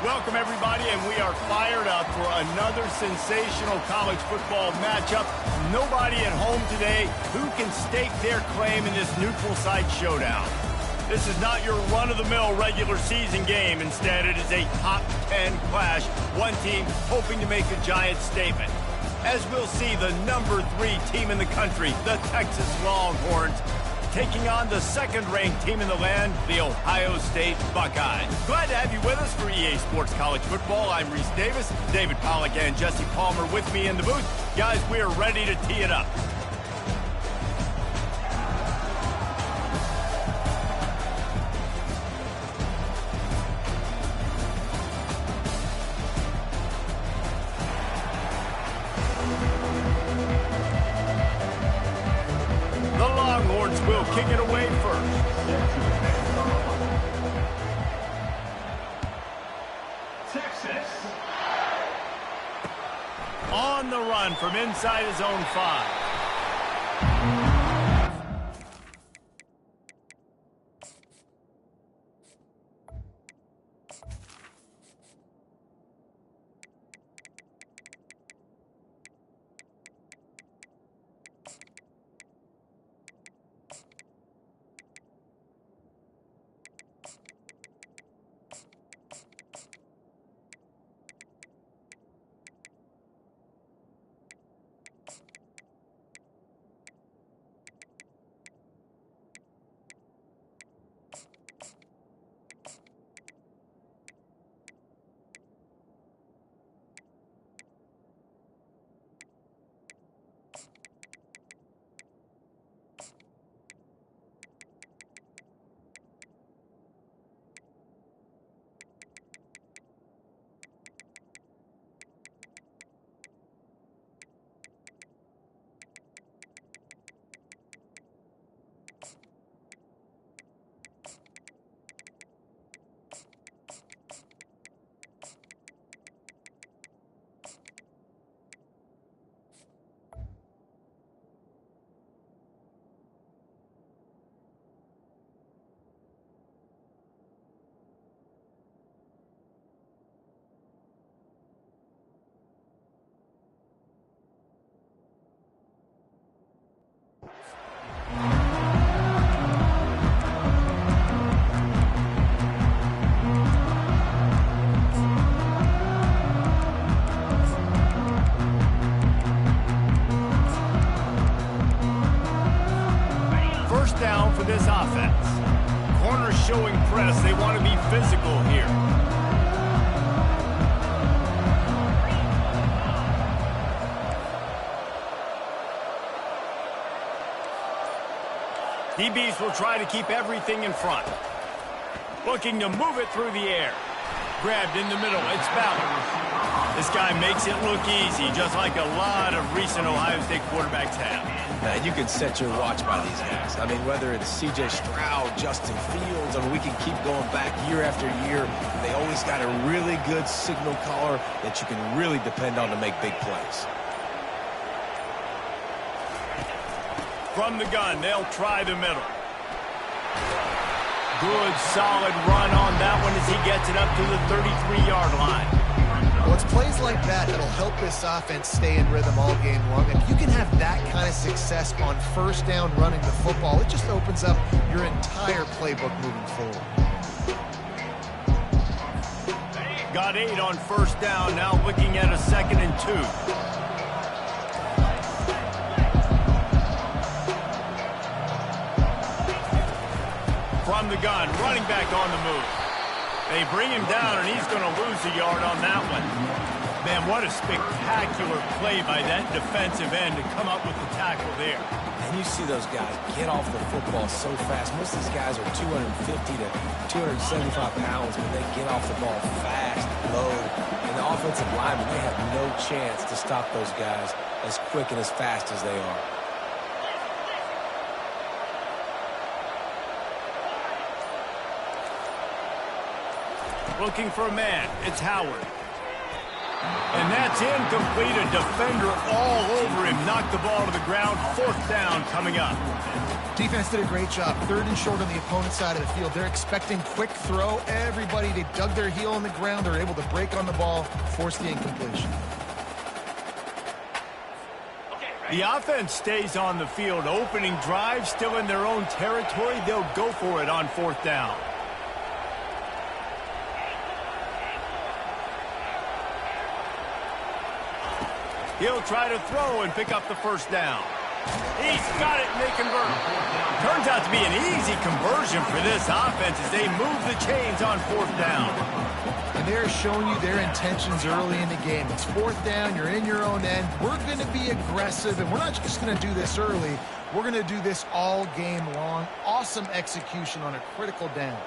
Welcome, everybody, and we are fired up for another sensational college football matchup. Nobody at home today who can stake their claim in this neutral site showdown. This is not your run-of-the-mill regular season game. Instead, it is a top 10 clash, one team hoping to make a giant statement. As we'll see, the number 3 team in the country, the Texas Longhorns, taking on the second-ranked team in the land, the Ohio State Buckeyes. Glad to have you with us for EA Sports College Football. I'm Reese Davis, David Pollack and Jesse Palmer with me in the booth. Guys, we are ready to tee it up. Will kick it away first. Texas. On the run from inside his own 5. First down for this offense. Corners showing press. They want to be physical here. DBs will try to keep everything in front. Looking to move it through the air. Grabbed in the middle. It's Ballard. This guy makes it look easy, just like a lot of recent Ohio State quarterbacks have. Man, you can set your watch by these guys. I mean, whether it's C.J. Stroud, Justin Fields, I mean, we can keep going back year after year. They always got a really good signal caller that you can really depend on to make big plays. From the gun, they'll try the middle. Good, solid run on that one as he gets it up to the 33-yard line. Well, it's plays like that that'll help this offense stay in rhythm all game long. If you can have that kind of success on first down running the football, it just opens up your entire playbook moving forward. Got 8 on first down, now looking at a 2nd and 2. From the gun, running back on the move. They bring him down, and he's going to lose a yard on that one. Man, what a spectacular play by that defensive end to come up with the tackle there. And you see those guys get off the football so fast. Most of these guys are 250 to 275 pounds, but they get off the ball fast, low. And the offensive linemen, they have no chance to stop those guys as quick and as fast as they are. Looking for a man. It's Howard. And that's incomplete. A defender all over him. Knocked the ball to the ground. 4th down coming up. Defense did a great job. 3rd and short on the opponent's side of the field. They're expecting quick throw. Everybody, they dug their heel in the ground. They're able to break on the ball, force the incompletion. The offense stays on the field. Opening drive, still in their own territory. They'll go for it on 4th down. He'll try to throw and pick up the 1st down. He's got it, and they convert. Turns out to be an easy conversion for this offense as they move the chains on 4th down. And they're showing you their intentions early in the game. It's 4th down, you're in your own end. We're going to be aggressive, and we're not just going to do this early. We're going to do this all game long. Awesome execution on a critical down.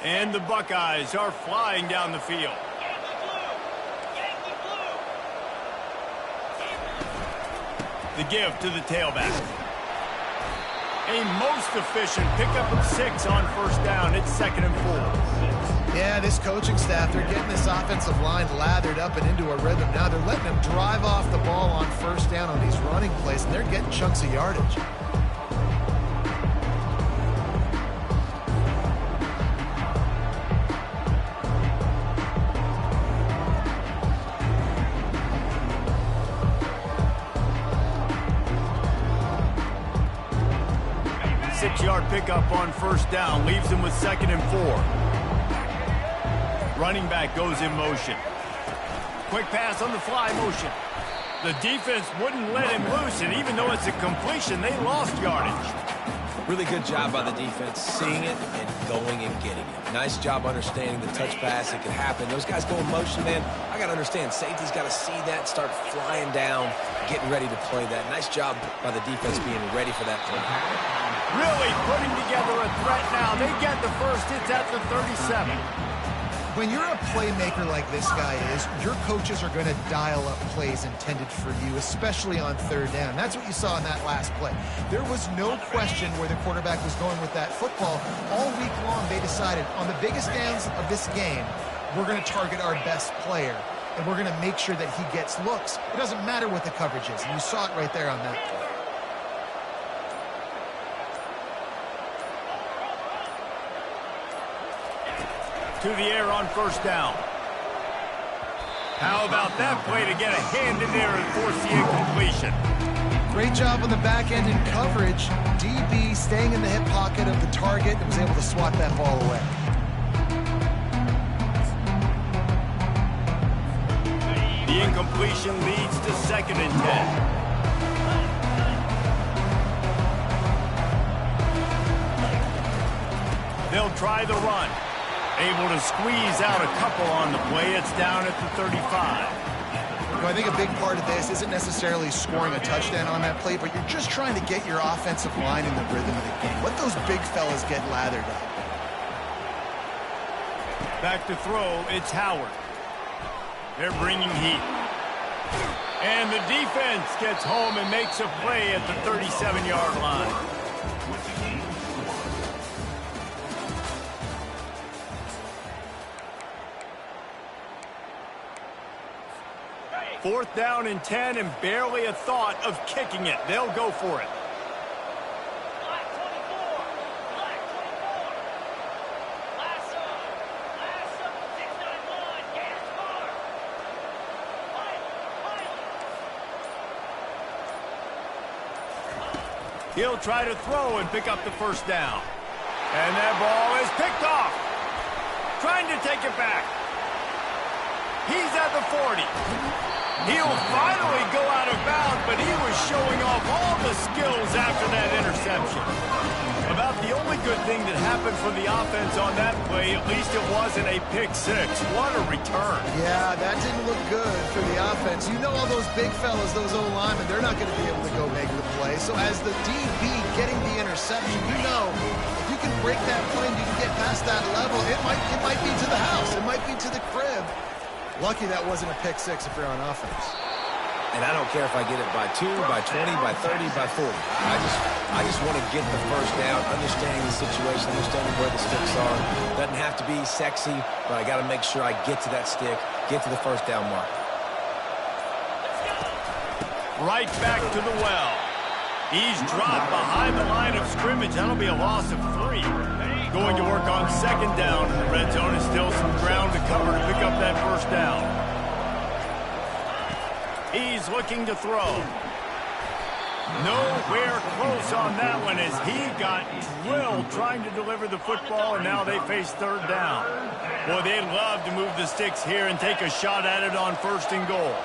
And the Buckeyes are flying down the field. The give to the tailback. A most efficient pickup of 6 on 1st down. It's 2nd and 4. Yeah, this coaching staff, they're getting this offensive line lathered up and into a rhythm. Now they're letting them drive off the ball on 1st down on these running plays, and they're getting chunks of yardage. Six-yard pickup on 1st down. Leaves him with 2nd and 4. Running back goes in motion. Quick pass on the fly motion. The defense wouldn't let him loose, and even though it's a completion, they lost yardage. Really good job by the defense, seeing it and going and getting it. Nice job understanding the touch pass. It could happen. Those guys go in motion, man. I got to understand. Safety's got to see that, start flying down, getting ready to play that. Nice job by the defense being ready for that play. Really putting together a threat now. They get the 1st. It's at the 37. When you're a playmaker like this guy is, your coaches are going to dial up plays intended for you, especially on 3rd down. That's what you saw in that last play. There was no question where the quarterback was going with that football. All week long, they decided on the biggest downs of this game, we're going to target our best player, and we're going to make sure that he gets looks. It doesn't matter what the coverage is, and you saw it right there on that play. To the air on 1st down. How about that play to get a hand in there and force the incompletion? Great job on the back end in coverage. DB staying in the hip pocket of the target and was able to swat that ball away. The incompletion leads to 2nd and 10. They'll try the run. Able to squeeze out a couple on the play. It's down at the 35. Well, I think a big part of this isn't necessarily scoring a touchdown on that play, but you're just trying to get your offensive line in the rhythm of the game. Let those big fellas get lathered up. Back to throw, it's Howard. They're bringing heat. And the defense gets home and makes a play at the 37-yard line. 4th down and 10, and barely a thought of kicking it. They'll go for it. He'll try to throw and pick up the 1st down. And that ball is picked off. Trying to take it back. He's at the 40. He'll finally go out of bounds, but he was showing off all the skills after that interception. About the only good thing that happened for the offense on that play, at least it wasn't a pick 6. What a return. Yeah, that didn't look good for the offense. You know all those big fellas, those O-linemen, they're not going to be able to go make the play. So as the DB getting the interception, you know if you can break that play and you can get past that level, it might be to the house. It might be to the crib. Lucky that wasn't a pick 6 if you're on offense. And And I don't care if I get it by 2, by 20, by 30, by 40. I just want to get the first down, understanding the situation, understanding where the sticks are. Doesn't have to be sexy, but I got to make sure I get to that stick, get to the first down mark. Right back to the well. He's dropped behind the line of scrimmage. That'll be a loss of 3. Going to work on second down. The red zone is still some ground to cover to pick up that first down. He's looking to throw. Nowhere close on that one as he got drilled trying to deliver the football, and now they face third down. Boy, they'd love to move the sticks here and take a shot at it on first and goal.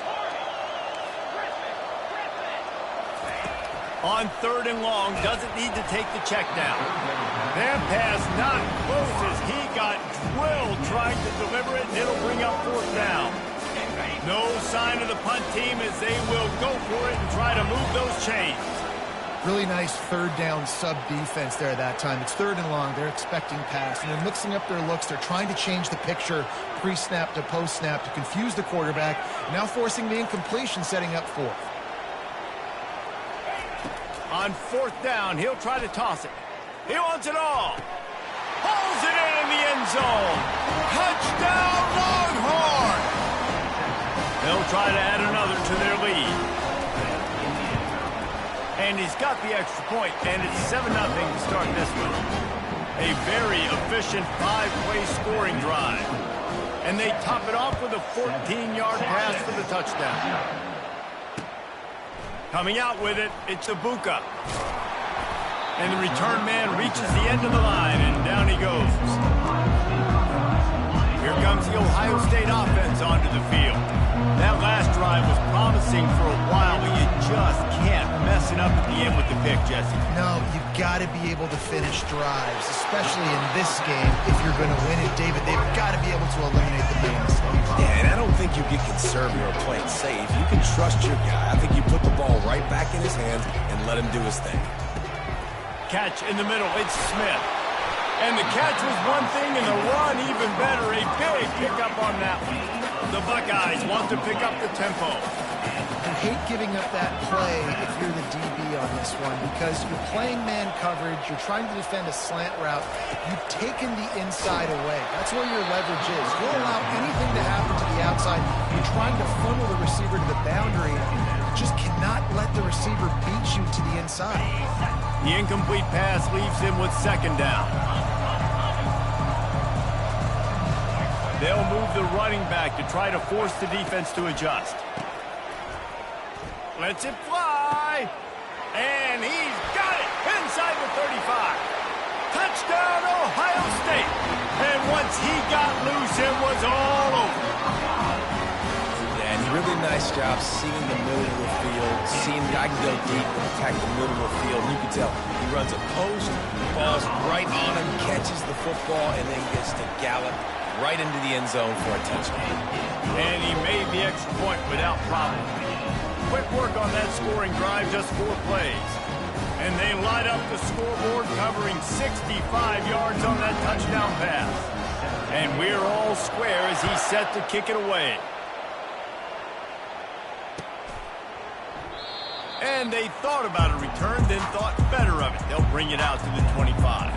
On third and long, doesn't need to take the check down. That pass not close as he got drilled trying to deliver it, and it'll bring up fourth down. No sign of the punt team as they will go for it and try to move those chains. Really nice third down sub-defense there that time. It's third and long. They're expecting pass, and they're mixing up their looks. They're trying to change the picture pre-snap to post-snap to confuse the quarterback, now forcing the incompletion, setting up fourth. On fourth down, he'll try to toss it. He wants it all. Pulls it in the end zone. Touchdown, Longhorn! They'll try to add another to their lead. And he's got the extra point, and it's 7-0 to start this one. A very efficient 5-play scoring drive. And they top it off with a 14-yard pass for the touchdown. Coming out with it, it's Ibuka. And the return man reaches the end of the line, and down he goes. Here comes the Ohio State offense onto the field. That last drive was promising for a while, but you just can't mess it up at the end with the pick, Jesse. No, you've got to be able to finish drives, especially in this game. If you're going to win it, David, they've got to be able to eliminate the big mistakes. Yeah, and I don't think you get conservative or play it safe. You can trust your guy. I think you put the ball right back in his hands and let him do his thing. Catch in the middle, it's Smith. And the catch was one thing, and the run even better. A big pickup on that one. The Buckeyes want to pick up the tempo. I hate giving up that play if you're the DB on this one because you're playing man coverage, you're trying to defend a slant route, you've taken the inside away. That's where your leverage is. You'll allow anything to happen to the outside. You're trying to funnel the receiver to the boundary. You just cannot let the receiver beat you to the inside. The incomplete pass leaves him with second down. They'll move the running back to try to force the defense to adjust. Lets it fly. And he's got it inside the 35. Touchdown, Ohio State. And once he got loose, it was all over. And really nice job seeing the middle of the field, seeing the guy can go deep and attack the middle of the field. You can tell he runs a post, falls right on him, catches the football, and then gets to gallop right into the end zone for a touchdown. And he made the extra point without problem. Quick work on that scoring drive, just 4 plays. And they light up the scoreboard, covering 65 yards on that touchdown pass. And we're all square as he's set to kick it away. And they thought about a return, then thought better of it. They'll bring it out to the 25.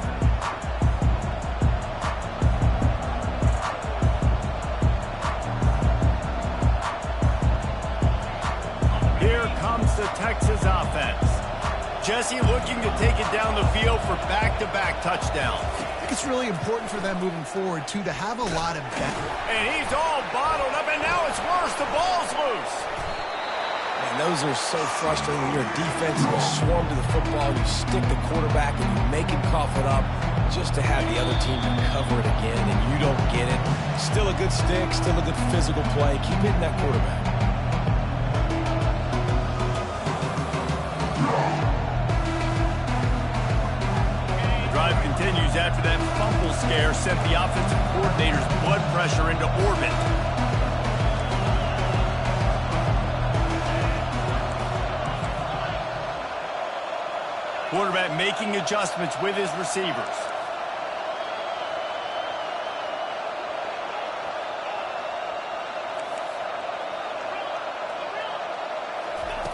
Here comes the Texas offense. Jesse looking to take it down the field for back-to-back touchdowns. I think it's really important for them moving forward, too, to have a lot of depth. And he's all bottled up, and now it's worse. The ball's loose. And those are so frustrating when you're a defense and you swarm to the football, you stick the quarterback, and you make him cough it up just to have the other team recover it again, and you don't get it. Still a good stick, still a good physical play. Keep hitting that quarterback. Continues after that fumble scare sent the offensive coordinator's blood pressure into orbit. Quarterback making adjustments with his receivers.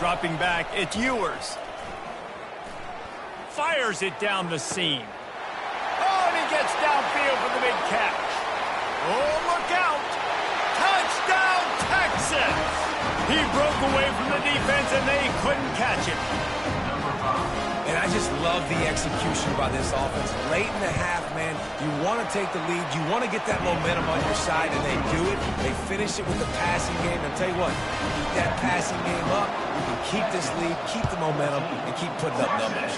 Dropping back, it's Ewers. Fires it down the seam. Oh, and he gets downfield for the big catch. Oh, look out. Touchdown, Texas. He broke away from the defense, and they couldn't catch him. And I just love the execution by this offense. Late in the half, man, you want to take the lead. You want to get that momentum on your side, and they do it. They finish it with the passing game. And I'll tell you what, keep that passing game up. You can keep this lead, keep the momentum, and keep putting up numbers.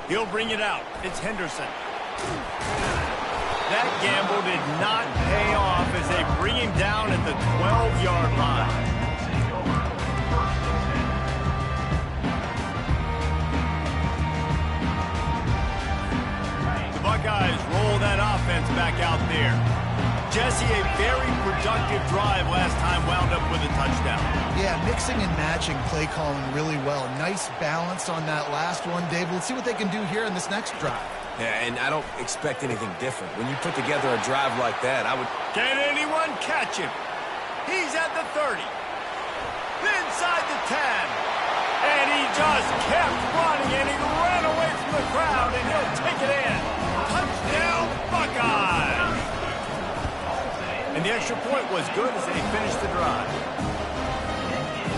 He'll bring it out. It's Henderson. That gamble did not pay off as they bring him down at the 12-yard line. The Buckeyes roll that offense back out there. Jesse, a very productive drive last time, wound up with a touchdown. Yeah, mixing and matching play calling really well. Nice balance on that last one, Dave. Let's see what they can do here in this next drive. Yeah, and I don't expect anything different. When you put together a drive like that, I would... Can anyone catch him? He's at the 30. Inside the 10. And he just kept running, and he ran away from the crowd, and he'll take it in. Touchdown, Buckeyes! And the extra point was good as they finished the drive.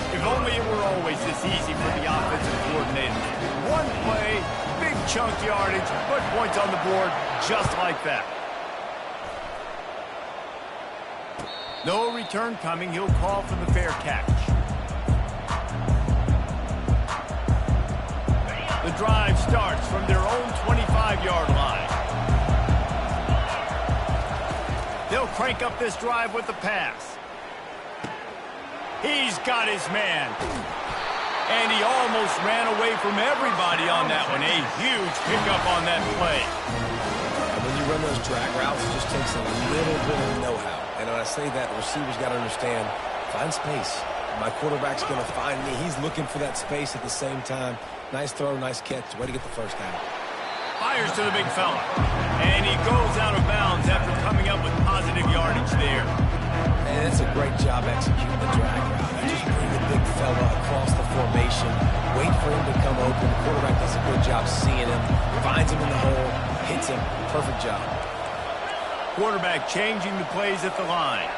If only it were always this easy for the offensive coordinator. One play, big chunk yardage, put points on the board just like that. No return coming. He'll call for the fair catch. The drive starts from their own 25-yard line. They'll crank up this drive with the pass. He's got his man. And he almost ran away from everybody on that one. A huge pickup on that play. And when you run those drag routes, it just takes a little bit of know-how. And when I say that, the receiver's got to understand, find space. My quarterback's going to find me. He's looking for that space at the same time. Nice throw, nice catch. Way to get the first down. Fires to the big fella. And he goes out of bounds after coming up with positive yardage there. And it's a great job executing the drag route. You just bring the big fella across the formation, wait for him to come open. The quarterback does a good job seeing him, finds him in the hole, hits him. Perfect job. Quarterback changing the plays at the line.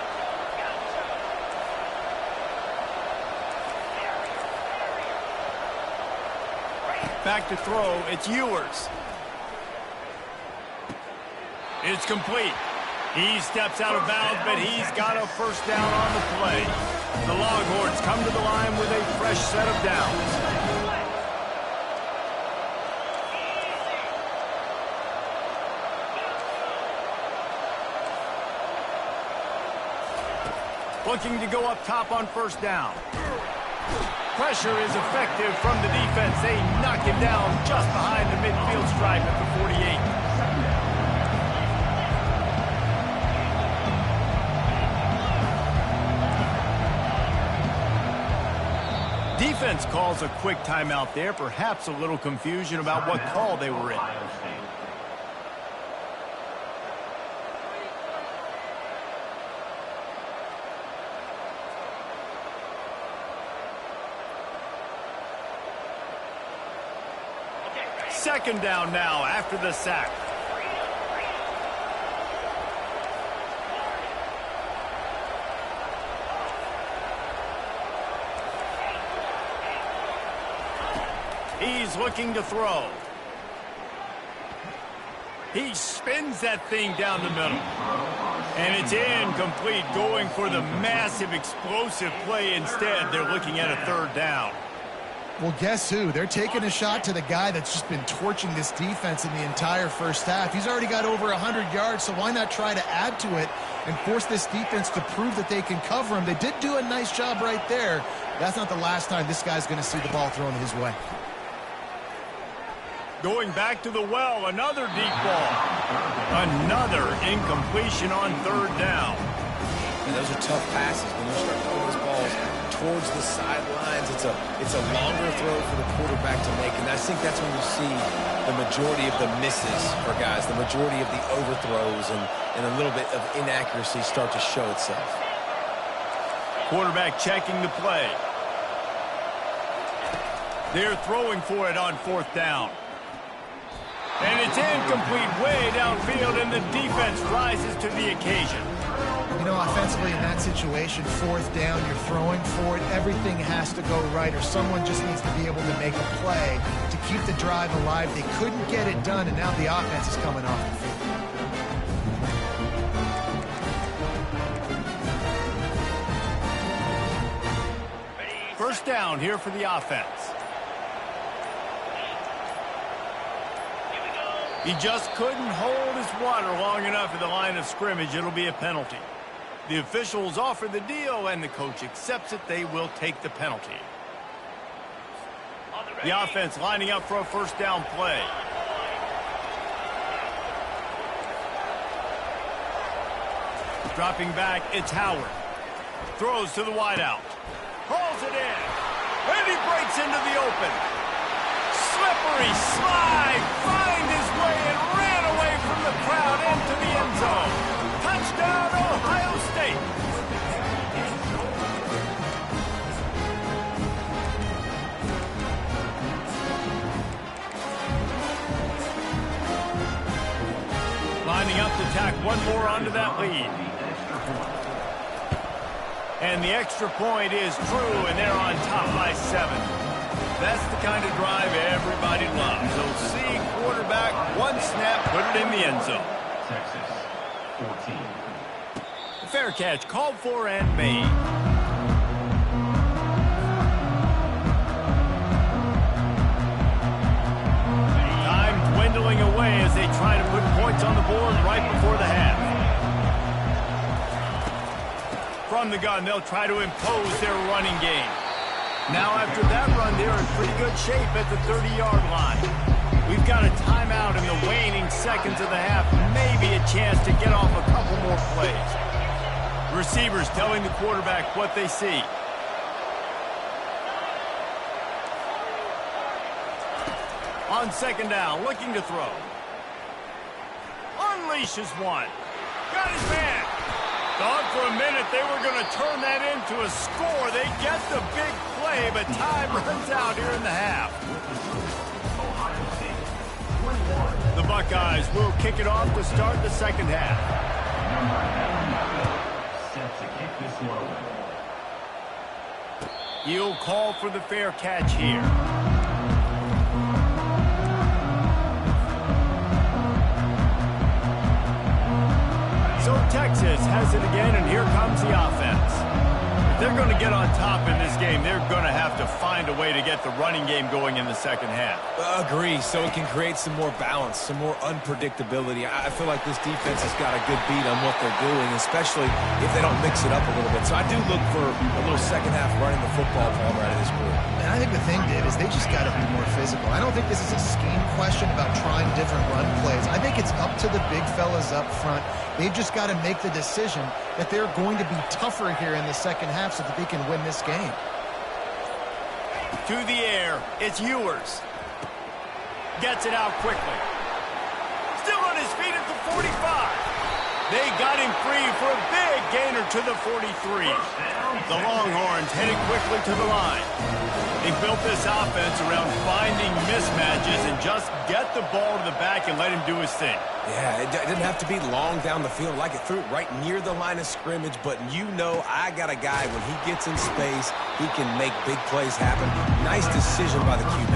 Back to throw, it's Ewers. It's complete. He steps out of bounds, but he's got a first down on the play. The Longhorns come to the line with a fresh set of downs. Looking to go up top on first down. Pressure is effective from the defense. They knock him down just behind the midfield stripe at the 48. Defense calls a quick timeout there. Perhaps a little confusion about what call they were in. Second down now after the sack. He's looking to throw. He spins that thing down the middle. And it's incomplete, going for the massive explosive play instead. They're looking at a third down. Well, guess who? They're taking a shot to the guy that's just been torching this defense in the entire first half. He's already got over 100 yards, so why not try to add to it and force this defense to prove that they can cover him? They did do a nice job right there. That's not the last time this guy's going to see the ball thrown his way. Going back to the well, another deep ball. Another incompletion on third down. And those are tough passes when you start throwing those balls towards the sidelines. It's a longer throw for the quarterback to make, and I think that's when you see the majority of the misses for guys, the majority of the overthrows, and a little bit of inaccuracy start to show itself. Quarterback checking the play. They're throwing for it on 4th down. And it's incomplete way downfield, and the defense rises to the occasion. You know, offensively in that situation, 4th down, you're throwing for it. Everything has to go right, or someone just needs to be able to make a play to keep the drive alive. They couldn't get it done, and now the offense is coming off the field. First down here for the offense. He just couldn't hold his water long enough at the line of scrimmage. It'll be a penalty. The officials offer the deal, and the coach accepts it. They will take the penalty. The offense lining up for a first down play. Dropping back, it's Howard. Throws to the wideout. Hauls it in. And he breaks into the open. Slippery slide. Find his way and ran away from the crowd into the end zone. Touchdown, Ohio State. Lining up to tack one more onto that lead. And the extra point is true, and they're on top by 7. That's the kind of drive everybody loves. So see quarterback, one snap, put it in the end zone. Texas, 14. Fair catch called for and made. Time dwindling away as they try to put points on the board right before the half. From the gun, they'll try to impose their running game. Now after that run, they're in pretty good shape at the 30-yard line. We've got a timeout in the waning seconds of the half. Maybe a chance to get off a couple more plays. Receivers telling the quarterback what they see. On 2nd down, looking to throw. Unleashes one. Got his man. Thought for a minute they were going to turn that into a score. They get the big play, but time runs out here in the half. The Buckeyes will kick it off to start the second half. Set to kick this one. He'll call for the fair catch here. So Texas has it again, and here comes the offense. If they're going to get on top in this game, they're going to have to find a way to get the running game going in the second half. Agree, so it can create some more balance, some more unpredictability. I feel like this defense has got a good beat on what they're doing, especially if they don't mix it up a little bit. So I do look for a little second half running the football ball out of this group. And I think the thing, Dave, is they just got to be more physical. I don't think this is a scheme question about trying different run plays. I think it's up to the big fellas up front. They've just got to make the decision that they're going to be tougher here in the second half so that they can win this game. To the air, it's Ewers. Gets it out quickly. Still on his feet at the 45. They got him free for a big gainer to the 43. The Longhorns headed quickly to the line. They built this offense around finding mismatches and just get the ball to the back and let him do his thing. Yeah, it didn't have to be long down the field. Like it threw it right near the line of scrimmage, but you know I got a guy, when he gets in space, he can make big plays happen. Nice decision by the QB.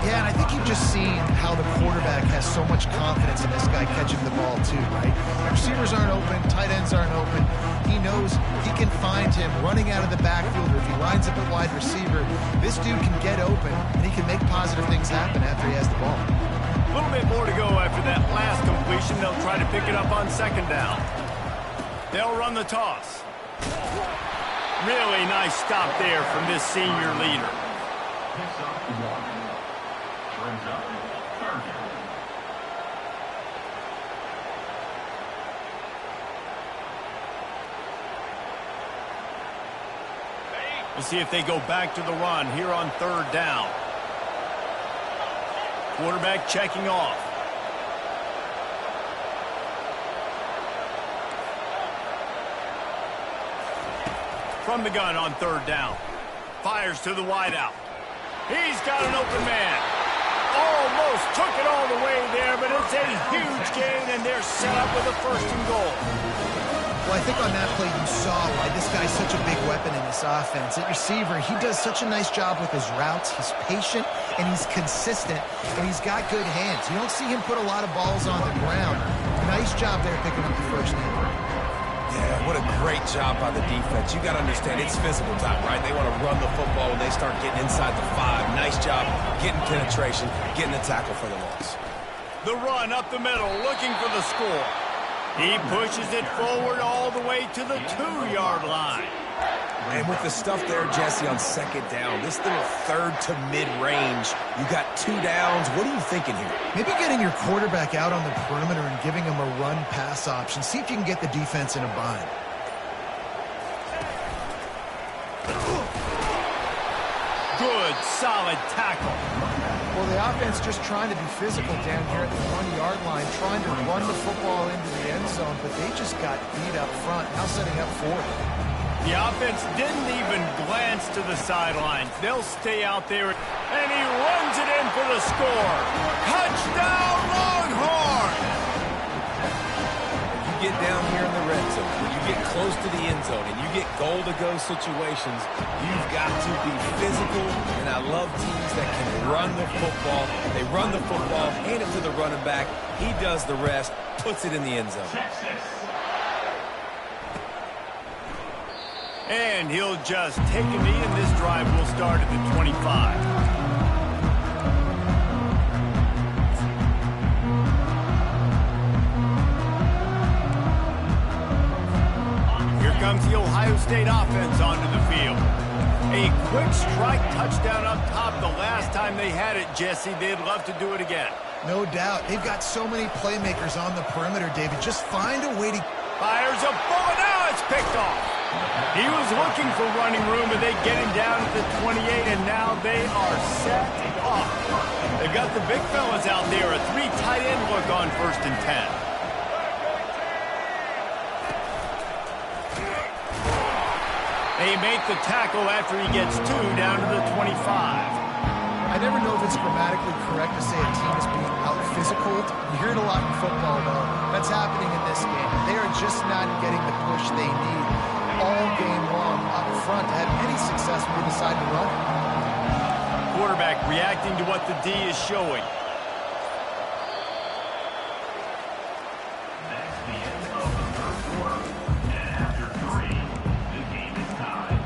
Yeah, and I think you've just seen how the quarterback has so much confidence in this guy catching the ball too, right? Receivers aren't open, tight ends aren't open. He knows he can find him running out of the backfield, or if he lines up at wide receiver, this dude can get open, and he can make positive things happen after he has the ball. A little bit more to go after that last completion. They'll try to pick it up on 2nd down. They'll run the toss. Really nice stop there from this senior leader. Picks up one. Brings up 3rd down. We'll see if they go back to the run here on 3rd down. Quarterback checking off. from the gun on third down. Fires to the wideout. He's got an open man. Almost took it all the way there, but it's a huge gain, and they're set up with a 1st and goal. Well, I think on that play you saw why this guy's such a big weapon in this offense. At receiver, he does such a nice job with his routes. He's patient, and he's consistent, and he's got good hands. You don't see him put a lot of balls on the ground. Nice job there picking up the 1st down. Yeah, what a great job by the defense. You got to understand, it's physical time, right? They want to run the football when they start getting inside the 5. Nice job getting penetration, getting a tackle for the loss. The run up the middle, looking for the score. He pushes it forward all the way to the 2-yard line. And with the stuff there, Jesse, on 2nd down, this little 3rd to mid-range, you got 2 downs. What are you thinking here? Maybe getting your quarterback out on the perimeter and giving him a run-pass option. See if you can get the defense in a bind. Good, solid tackle. Well, the offense just trying to be physical down here at the 1-yard line, trying to run the football into the end zone, but they just got beat up front, now setting up 4th. The offense didn't even glance to the sidelines. They'll stay out there, and he runs it in for the score. Touchdown, Longhorn! You get down here in the red zone, when you get close to the end zone, and you get goal-to-go situations, you've got to be physical, and I love teams that can run the football. They run the football, hand it to the running back. He does the rest, puts it in the end zone. And he'll just take a knee, and this drive will start at the 25. Here comes the Ohio State offense onto the field. A quick strike touchdown up top the last time they had it, Jesse. They'd love to do it again. No doubt. They've got so many playmakers on the perimeter, David. Just find a way to... Fires a bullet. Now it's picked off. He was looking for running room, but they get him down at the 28, and now they are set up. They've got the big fellas out there, a 3 tight end look on 1st and 10. They make the tackle after he gets 2 down to the 25. I never know if it's grammatically correct to say a team is being out-physical. You hear it a lot in football, though. That's happening in this game. They are just not getting the push they need all game long up front to have any success when they decide to run. Quarterback reacting to what the D is showing. That's the end of the 3rd quarter. And after 3, the game is tied.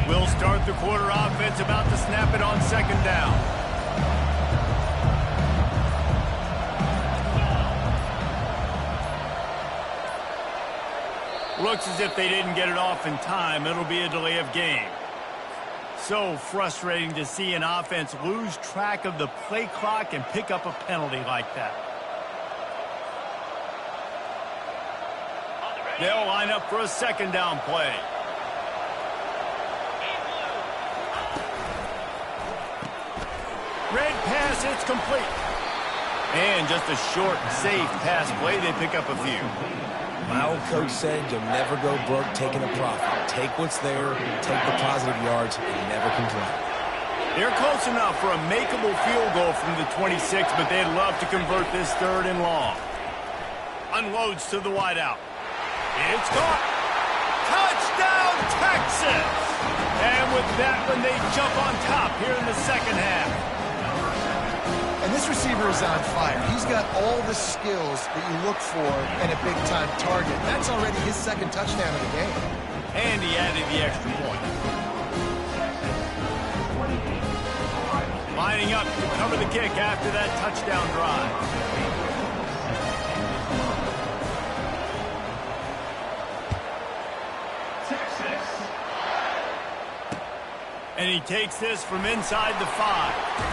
We'll start the quarter offense, about to snap it on 2nd down. Looks as if they didn't get it off in time. It'll be a delay of game. So frustrating to see an offense lose track of the play clock and pick up a penalty like that. They'll line up for a 2nd down play. Red pass, it's complete. And just a short, safe pass play. They pick up a few. My old coach said you'll never go broke taking a profit. Take what's there, take the positive yards, and never complain. They're close enough for a makeable field goal from the 26, but they'd love to convert this 3rd and long. Unloads to the wideout. It's caught. Touchdown, Texas! And with that one, they jump on top here in the 2nd half. And this receiver is on fire. He's got all the skills that you look for in a big-time target. That's already his 2nd touchdown of the game. And he added the extra point. Lining up to cover the kick after that touchdown drive. And he takes this from inside the 5.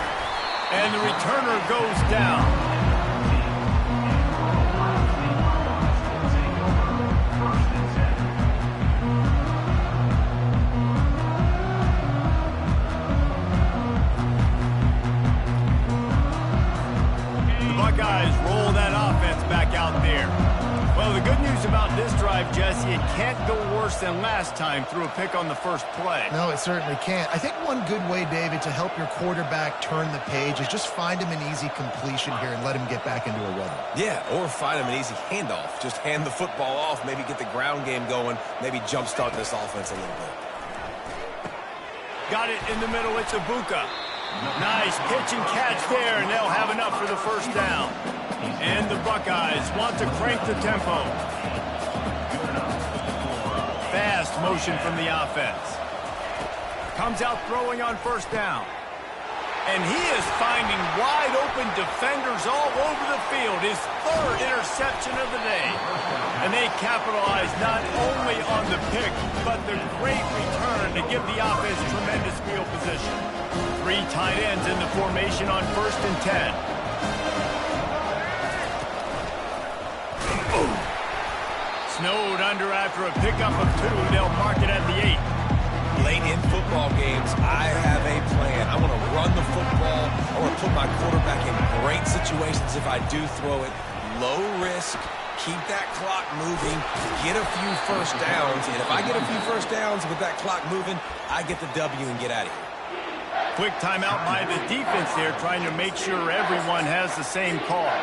And the returner goes down. can't go worse than last time through a pick on the first play. No, it certainly can't. I think one good way, David, to help your quarterback turn the page is just find him an easy completion here and let him get back into a rhythm. Yeah, or find him an easy handoff. Just hand the football off, maybe get the ground game going, maybe jumpstart this offense a little bit. Got it in the middle. It's Ibuka. Nice pitch and catch there, and they'll have enough for the first down. And the Buckeyes want to crank the tempo. Fast motion from the offense. Comes out throwing on first down. And he is finding wide-open defenders all over the field. His third interception of the day. And they capitalize not only on the pick, but the great return to give the offense tremendous field position. 3 tight ends in the formation on 1st and 10. Snowed under after a pickup of 2. They'll mark it at the 8. Late in football games, I have a plan. I want to run the football. I want to put my quarterback in great situations if I do throw it. Low risk, keep that clock moving, get a few first downs. And if I get a few first downs with that clock moving, I get the W and get out of here. Quick timeout by the defense there, trying to make sure everyone has the same call.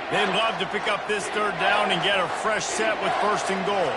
They'd love to pick up this 3rd down and get a fresh set with 1st and goal.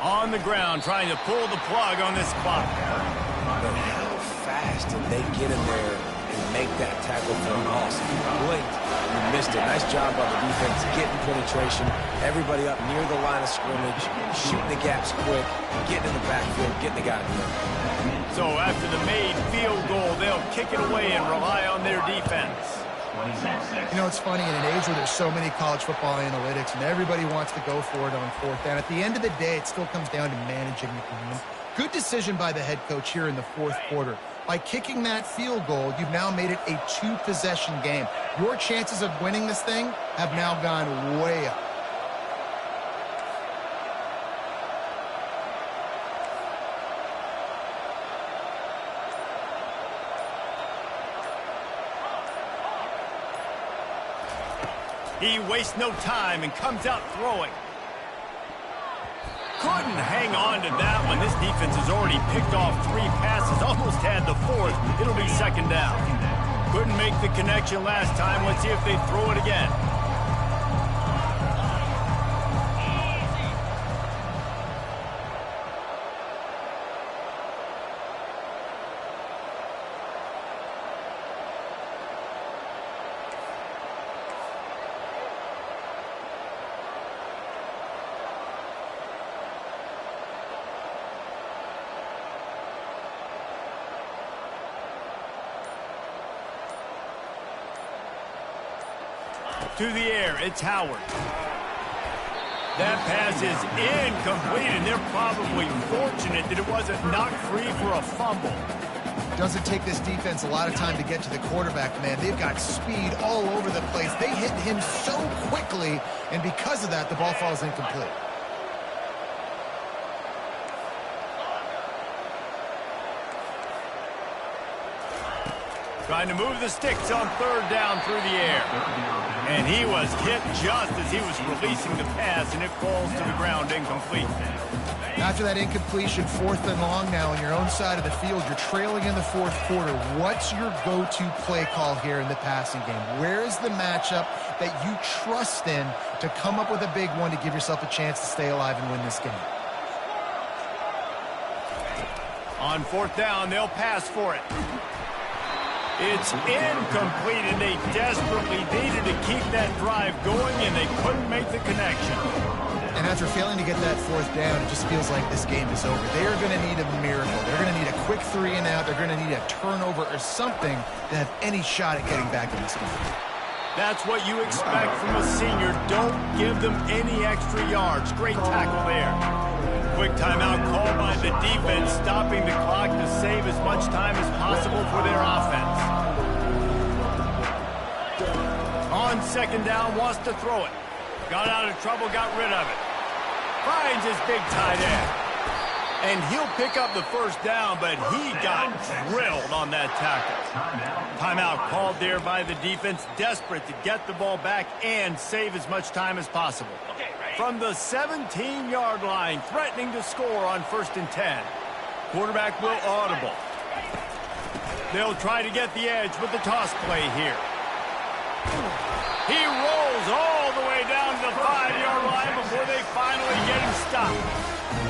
On the ground, trying to pull the plug on this clock. But how fast did they get in there and make that tackle for a loss? If you blinked, you missed it. Nice job by the defense, getting penetration. Everybody up near the line of scrimmage, shooting the gaps quick, getting in the backfield, getting the guy in there. So after the made field goal, they'll kick it away and rely on their defense. You know, it's funny, in an age where there's so many college football analytics and everybody wants to go for it on 4th down, at the end of the day, it still comes down to managing the game. Good decision by the head coach here in the 4th quarter. By kicking that field goal, you've now made it a 2-possession game. Your chances of winning this thing have now gone way up. He wastes no time and comes out throwing. Couldn't hang on to that one. This defense has already picked off 3 passes, almost had the 4th. It'll be 2nd down. Couldn't make the connection last time. Let's see if they throw it again. To the air, it's Howard. That pass is incomplete, and they're probably fortunate that it wasn't knocked free for a fumble. Doesn't take this defense a lot of time to get to the quarterback, man. They've got speed all over the place. They hit him so quickly, and because of that, the ball falls incomplete. Trying to move the sticks on 3rd down through the air. And he was hit just as he was releasing the pass, and it falls to the ground incomplete. After that incompletion, 4th and long now on your own side of the field, you're trailing in the 4th quarter. What's your go-to play call here in the passing game? Where is the matchup that you trust in to come up with a big one to give yourself a chance to stay alive and win this game? On 4th down, they'll pass for it. It's incomplete, and they desperately needed to keep that drive going, and they couldn't make the connection. And after failing to get that 4th down, it just feels like this game is over. They are going to need a miracle. They're going to need a quick 3 and out. They're going to need a turnover or something to have any shot at getting back in this game. That's what you expect from a senior. Don't give them any extra yards. Great tackle there. Quick timeout called by the defense, stopping the clock to save as much time as possible for their offense. On 2nd down, wants to throw it. Got out of trouble, got rid of it. Finds his big tight end. And he'll pick up the 1st down, but he got drilled on that tackle. Timeout called there by the defense, desperate to get the ball back and save as much time as possible. Okay, right. From the 17-yard line, threatening to score on 1st and 10. Quarterback will audible. They'll try to get the edge with the toss play here. He rolls all the way down to the 5-yard line before they finally get him stopped.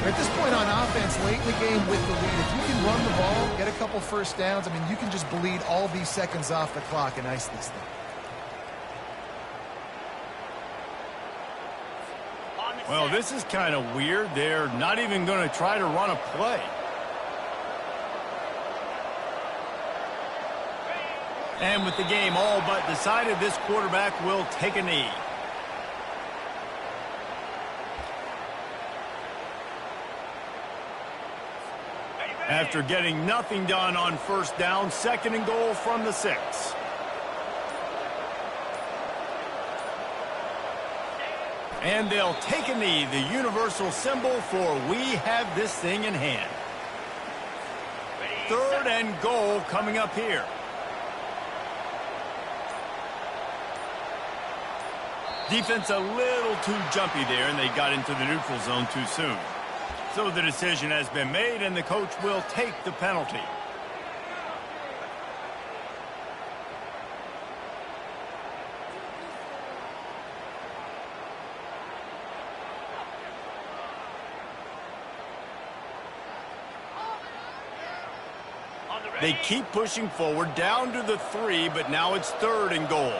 At this point on offense, late in the game with the lead, if you can run the ball, get a couple first downs, I mean, you can just bleed all these seconds off the clock and ice this thing. Well, this is kind of weird. They're not even going to try to run a play. And with the game all but decided, this quarterback will take a knee. After getting nothing done on 1st down, 2nd and goal from the 6. And they'll take a knee, the universal symbol for we have this thing in hand. 3rd and goal coming up here. Defense a little too jumpy there, and they got into the neutral zone too soon. So the decision has been made, and the coach will take the penalty. They keep pushing forward down to the 3, but now it's 3rd and goal.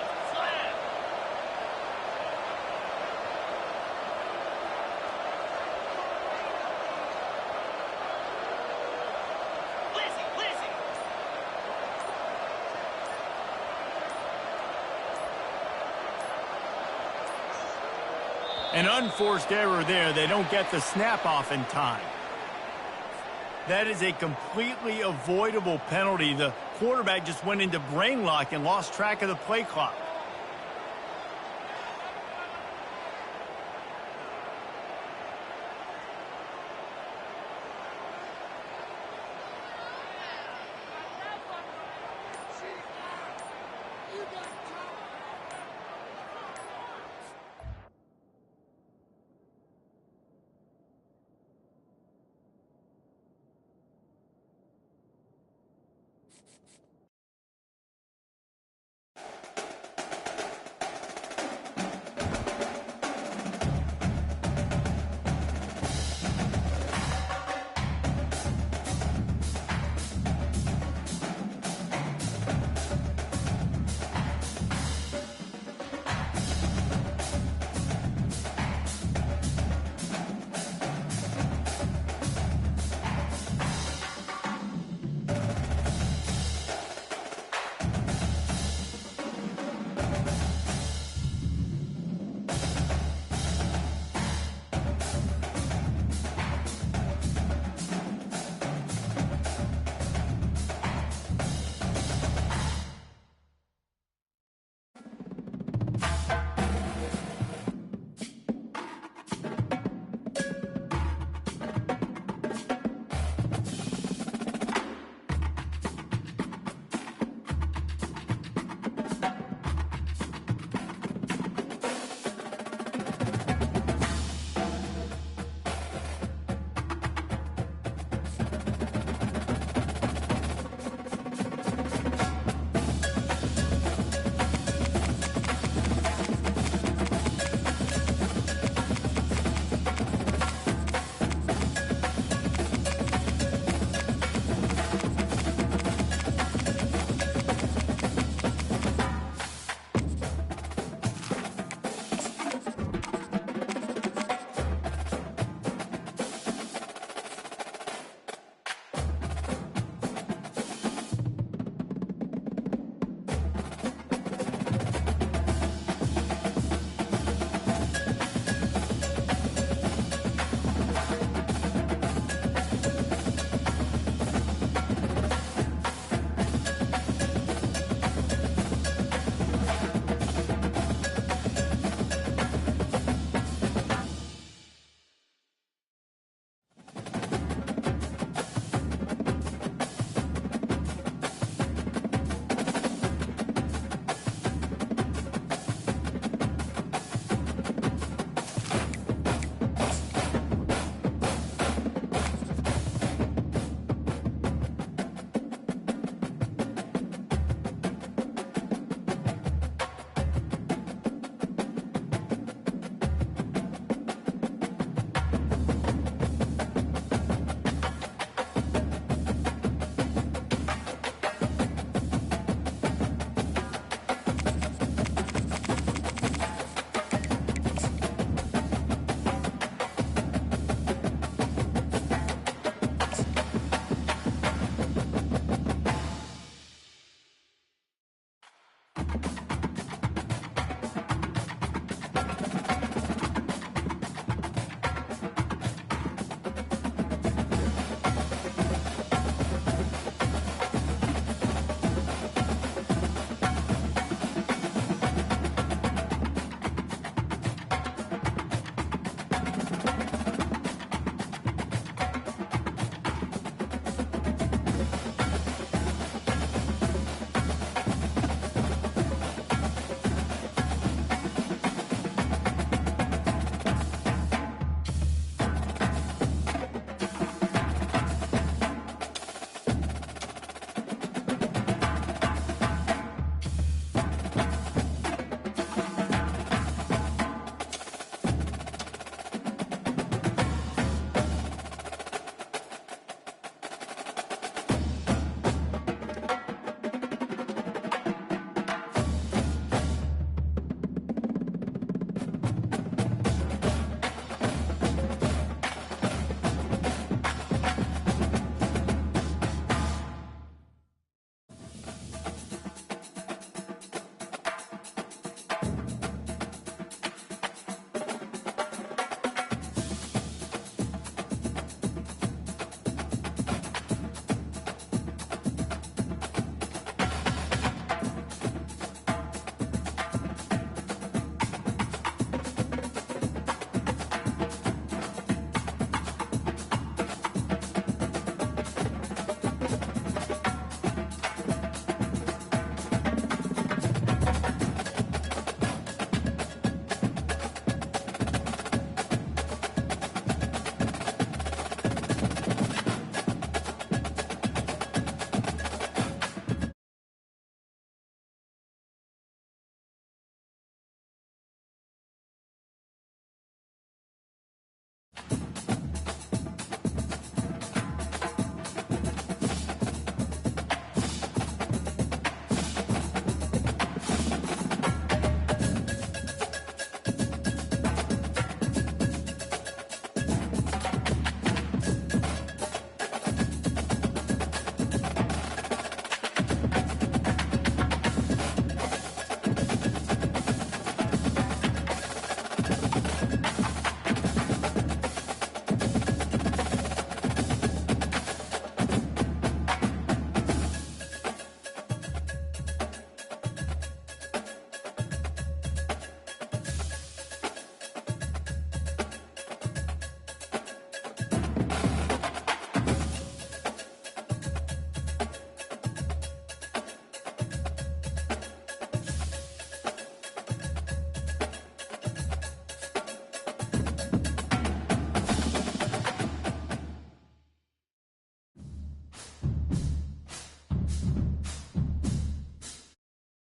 An unforced error there. They don't get the snap off in time. That is a completely avoidable penalty. The quarterback just went into brain lock and lost track of the play clock.